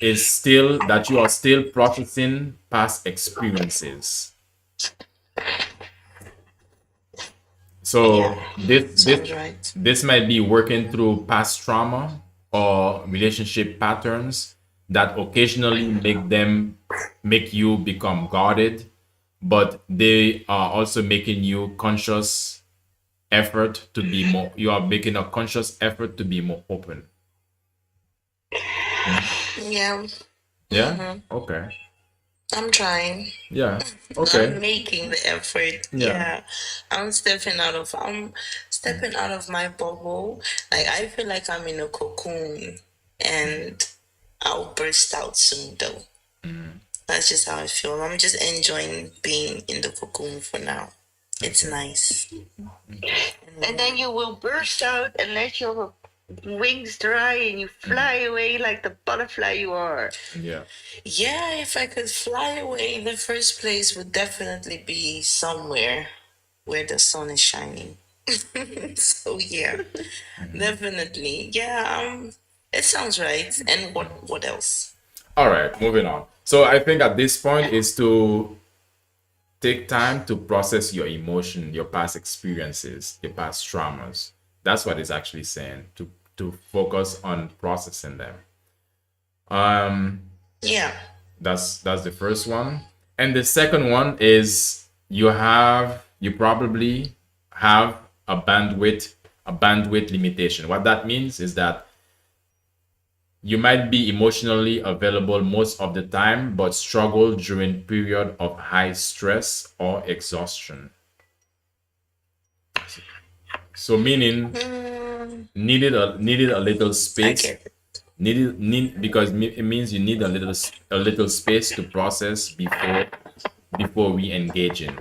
you are still processing past experiences. So Sounds right. this might be working through past trauma or relationship patterns that occasionally make you become guarded, but they are also making you conscious effort to be more. You are making a conscious effort to be more open. Yeah, Yeah. Okay. I'm trying. Yeah. I'm Okay. making the effort. Yeah. Yeah. I'm stepping out of my bubble. Like I feel like I'm in a cocoon and I'll burst out soon though. That's just how I feel. I'm just enjoying being in the cocoon for now. It's nice. And then you will burst out and let your wings dry and you fly away like the butterfly you are. Yeah. Yeah, if I could fly away, the first place would definitely be somewhere where the sun is shining. So yeah, definitely. Yeah, it sounds right. And what else? All right. Moving on. So I think at this point is to take time to process your emotion, your past experiences, your past traumas. That's what it's actually saying. To to focus on processing them. Um, Yeah. that's the first one. And the second one is you probably have a bandwidth limitation. What that means is that you might be emotionally available most of the time, but struggle during period of high stress or exhaustion. So meaning Mm, needed a little I space. get it. Because it means you need a little space to process before we engage in.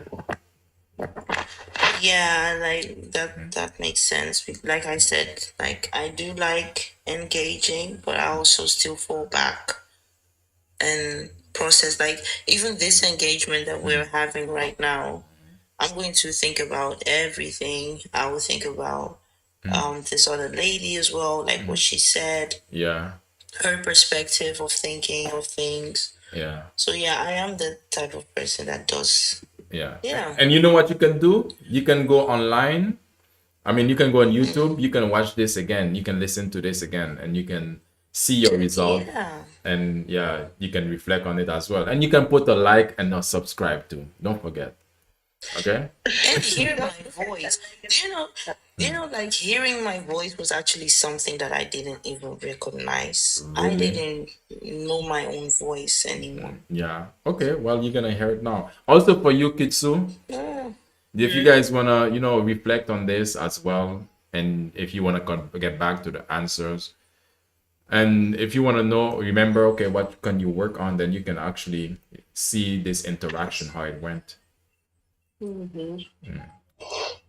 Yeah, like that makes sense. Like I said, like I do like engaging, but I also still fall back and process. Like even this engagement that we're having right now, I'm going to think about everything. I will think about this other lady as well, like what she said, Yeah, her perspective of thinking of things. yeah, So yeah, I am the type of person that does. yeah. Yeah. And you know what you can do? You can go online. I mean, you can go on YouTube. You can watch this again. You can listen to this again, and you can see your result. Yeah. And yeah, you can reflect on it as well. And you can put a like and a subscribe too. Don't forget. Okay? And hear my voice. Like hearing my voice was actually something that I didn't even recognize. I Really? didn't know my own voice anymore. Yeah. Okay. Well, you're gonna hear it now. Also for you, Kitsu, Mm. if you guys wanna, reflect on this as well, and if you wanna get back to the answers, and if you wanna remember, okay, what can you work on, then you can actually see this interaction how it went.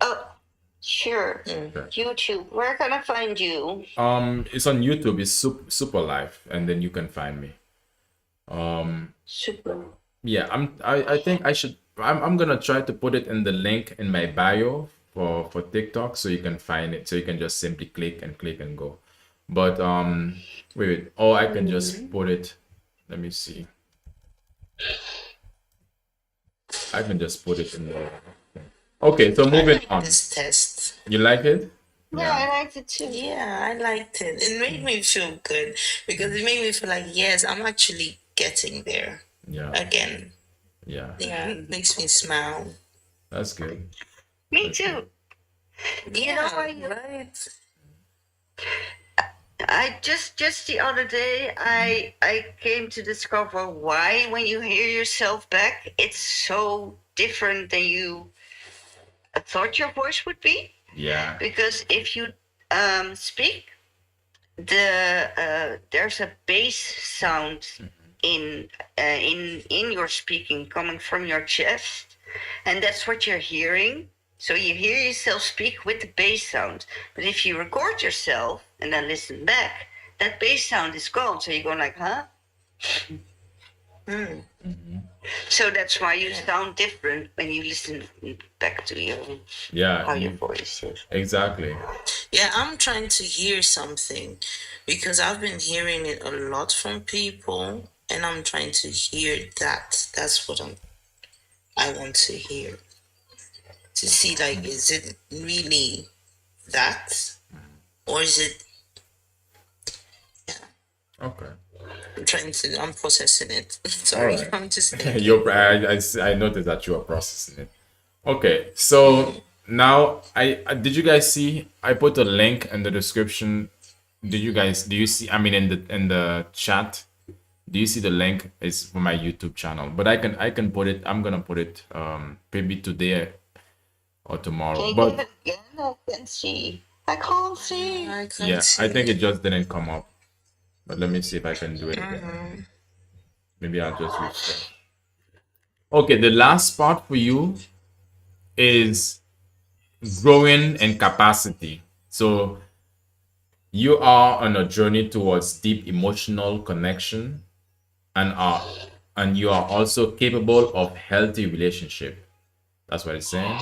Oh, sure. Sure. YouTube. Where can I find you? It's on YouTube. It's Super Life, and then you can find me. Super. Yeah, I think I'm gonna try to put it in the link in my bio for TikTok so you can find it. So you can just simply click and go. But wait, or I can just put it. Let me see. I can just put it in the. Okay, so I moving like on. this test. You like it? Yeah, I liked it too. Yeah, I liked it. It made me feel good because it made me feel like, yes, I'm actually getting there Yeah, again. yeah. Yeah, it makes me smile. That's good. Me too. You know why you right? I just the other day I came to discover why when you hear yourself back it's so different than you thought your voice would be. Yeah, Because if you speak, there's a bass sound in your speaking coming from your chest, and that's what you're hearing. So you hear yourself speak with the bass sound. But if you record yourself and then listen back, that bass sound is gone. So you're going like, huh? Mm. So that's why you sound different when you listen back to your how yeah. your voice is. Exactly. Yeah, I'm trying to hear something because I've been hearing it a lot from people, and I'm trying to hear that. That's what I want to hear. To see, like, is it really that, or is it? Yeah, Okay. I'm processing it. Sorry, Alright. I'm just thinking. I noticed that you are processing it. Okay, so now did you guys see I put a link in the description? Do you see, I mean, in the chat, do you see the link? It's for my YouTube channel, but I can put it, I'm gonna put it maybe today or tomorrow. Can you But give it again? I can see. I can't see. I can't yeah, see. I think it just didn't come up. But let me see if I can do it again. Maybe I'll just refresh. Okay, the last part for you is growing in capacity. So you are on a journey towards deep emotional connection and you are also capable of healthy relationship. That's what it's saying.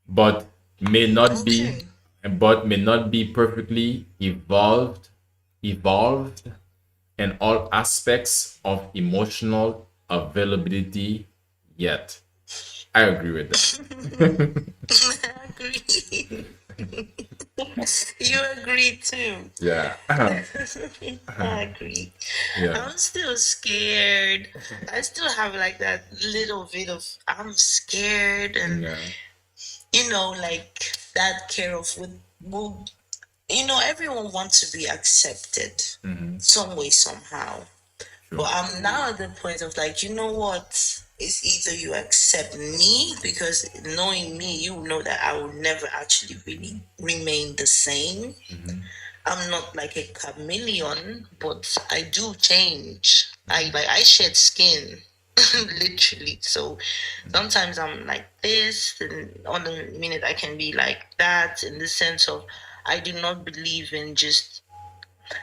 But may not be Okay. may not be perfectly evolved in all aspects of emotional availability yet. I agree with that. I agree. You agree too. Yeah. I agree. Yeah. I'm still scared. I still have like that little bit of I'm scared and Yeah. like that care of with everyone wants to be accepted some way somehow. True. But I'm now at the point of like, you know what? It's either you accept me, because knowing me, you know that I will never actually really remain the same. I'm not like a chameleon, but I do change. I shed skin, literally. So sometimes I'm like this, and on the minute I can be like that. In the sense of, I do not believe in just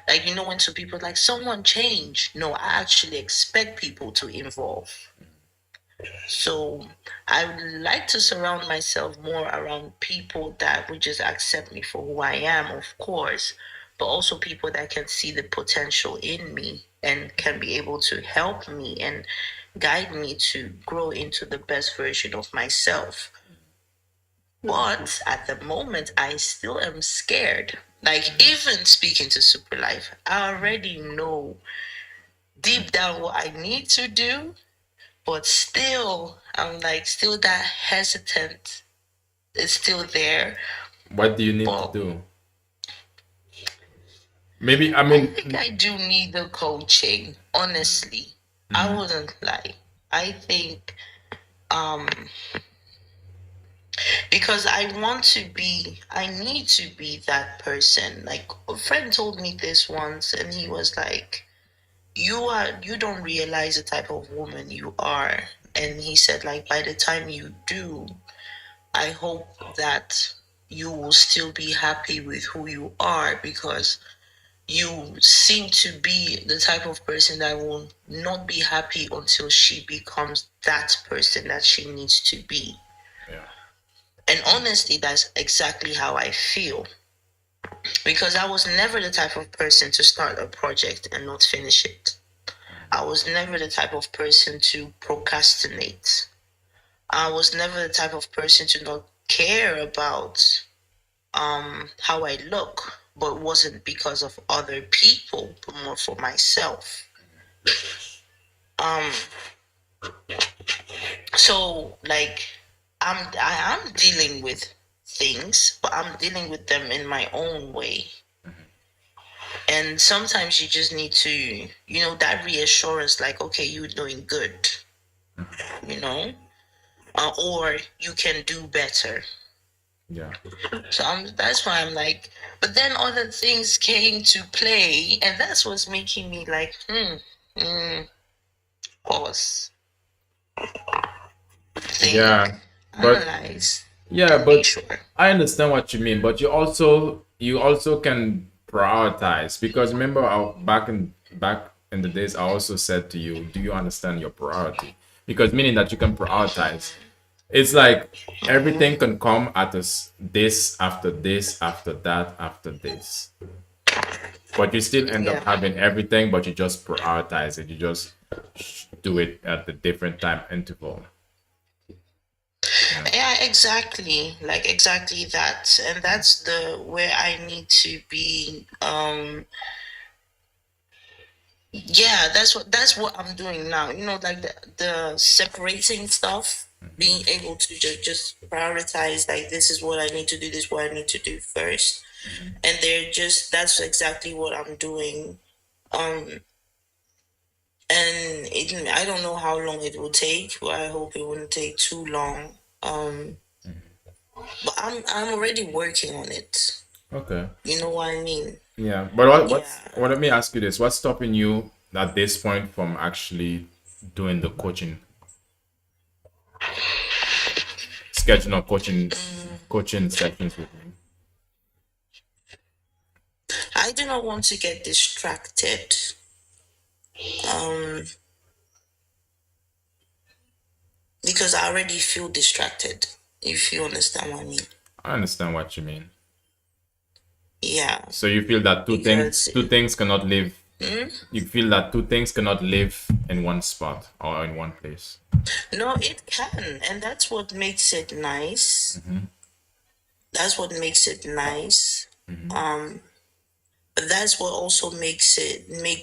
like when some people like someone change. No, I actually expect people to evolve. So I would like to surround myself more around people that would just accept me for who I am, of course, but also people that can see the potential in me and can be able to help me and guide me to grow into the best version of myself. But at the moment, I still am scared. Like, even speaking to Super Life, I already know deep down what I need to do, but still, I'm like, still that hesitant. It's still there. What do you need to But do? Maybe, I I mean, think I do need the coaching, honestly. I wouldn't lie. I think, um, because I need to be that person. Like, a friend told me this once, and he was like, you don't realize the type of woman you are. And he said, like, by the time you do, I hope that you will still be happy with who you are, because you seem to be the type of person that will not be happy until she becomes that person that she needs to be. yeah. And honestly, that's exactly how I feel. Because I was never the type of person to start a project and not finish it. I was never the type of person to procrastinate. I was never the type of person to not care about how I look, but wasn't because of other people, but more for myself. Um, so like I am dealing with things, but I'm dealing with them in my own way. And sometimes you just need to, that reassurance, like, okay, you're doing good, you know, or you can do better. Yeah. So that's why I'm like, but then other things came to play, and that's what's making me like, pause, think, Yeah. But analyze, yeah, be but sure. I understand what you mean, but you also can prioritize, because remember, back in the days I also said to you, do you understand your priority? Because meaning that you can prioritize. It's like everything can come at us, this after this after that after this, but you still end up Yeah. having everything, but you just prioritize it. You just do it at the different time interval. Yeah, exactly. Like exactly that. And that's the where I need to be. Yeah, that's what I'm doing now. Like the separating stuff, being able to just prioritize, like, this is what I need to do, this is what I need to do first. And that's exactly what I'm doing. Um and I don't know how long it will take, but I hope it wouldn't take too long. But I'm already working on it. Okay. You know what I mean? Yeah, but Yeah. let me ask you this: what's stopping you at this point from actually doing the scheduling or coaching sessions with me? I do not want to get distracted. Um because I already feel distracted, if you understand what I mean. I understand what you mean. Yeah. So you feel that Because two things cannot live. hmm? You feel that two things cannot live in one spot or in one place. No, it can, and that's what makes it nice. That's what makes it nice. But that's what also make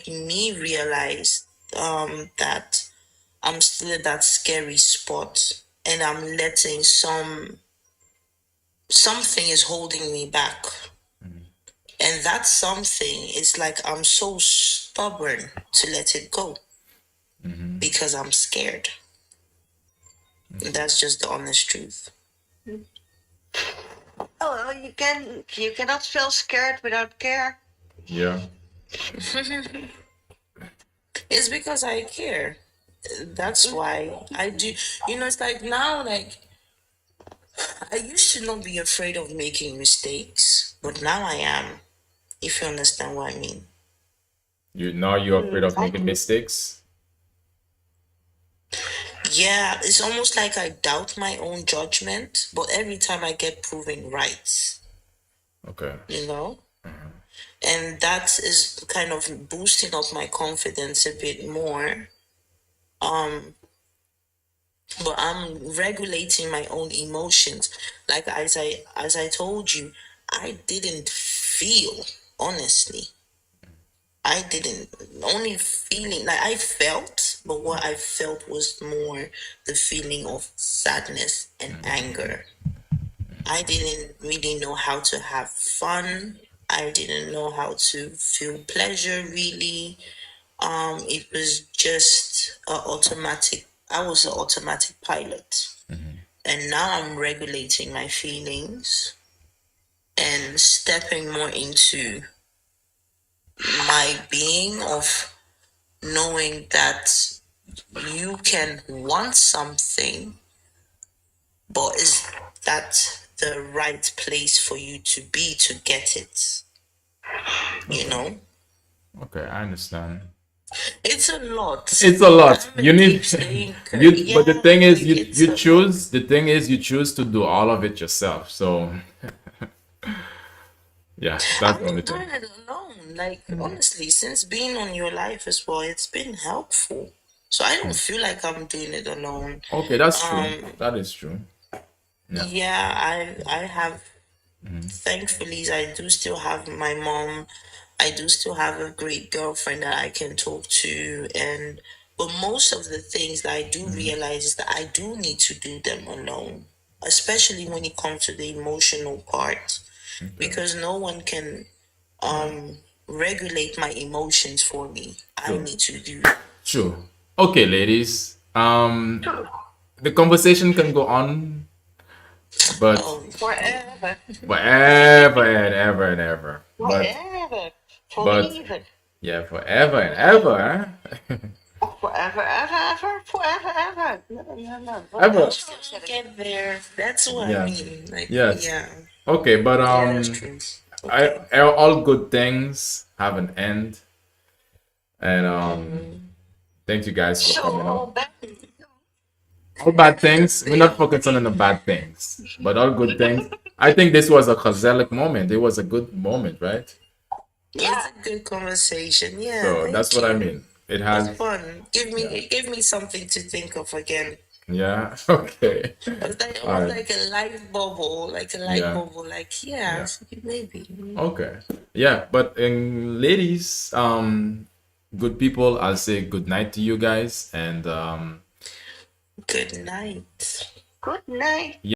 me realize that I'm still at that scary spot, and I'm letting something is holding me back. And that something is like I'm so stubborn to let it go because I'm scared. That's just the honest truth. Oh, you cannot feel scared without care. Yeah. It's because I care. That's why I do. It's like now, like I used to not be afraid of making mistakes, but now I am. If you understand what I mean. You're afraid of I making do. mistakes. Yeah, it's almost like I doubt my own judgment, but every time I get proven right, Okay. you know? And that is kind of boosting up my confidence a bit more. But I'm regulating my own emotions. Like as I told you, I didn't feel, honestly. I didn't only feeling like I felt, but what I felt was more the feeling of sadness and anger. I didn't really know how to have fun. I didn't know how to feel pleasure really. It was just a automatic. I was an automatic pilot, and now I'm regulating my feelings and stepping more into my being of knowing that you can want something, but is that the right place for you to be to get it? You know, Okay, I understand. it's a lot. It's a lot. I'm a You need deep thinker. you but the Yeah, thing is like it's you a lot. choose the thing is you choose to do all of it yourself. So yeah, that's I'm the only not thing. doing it alone. Like honestly, since being on your life as well, it's been helpful. So I don't feel like I'm doing it alone. Okay, that's true. Um, That is true. Yeah. yeah, I have thankfully I do still have my mom. I do still have a great girlfriend that I can talk to, and but most of the things that I do realize is that I do need to do them alone, especially when it comes to the emotional part, Okay. because no one can regulate my emotions for me. I True. need to do. True. Okay, ladies. The conversation can go on, but Oh, Forever. forever and ever and ever. Forever. But Forever. yeah, forever and ever. Huh? Forever, ever, ever, forever, ever. No, no, no. What Ever. else can I say? get there. That's what I Yeah. mean. Like, Yes. yeah, Okay, but yeah, that's true. Okay. all good things have an end, and thank you guys for So coming all on. that. All bad things, we're not focusing on the bad things, but all good things. I think this was a chazelic moment. It was a good moment, right? Yeah, it's a good conversation. Yeah, So that's thank what I you. mean. It It was has, fun. yeah, Give me something to think of again. yeah. Okay, It all was right, like a light bubble, yeah, Like, yeah, yeah. maybe. Okay, yeah. But ladies, good people, I'll say good night to you guys, and Good night. Good night.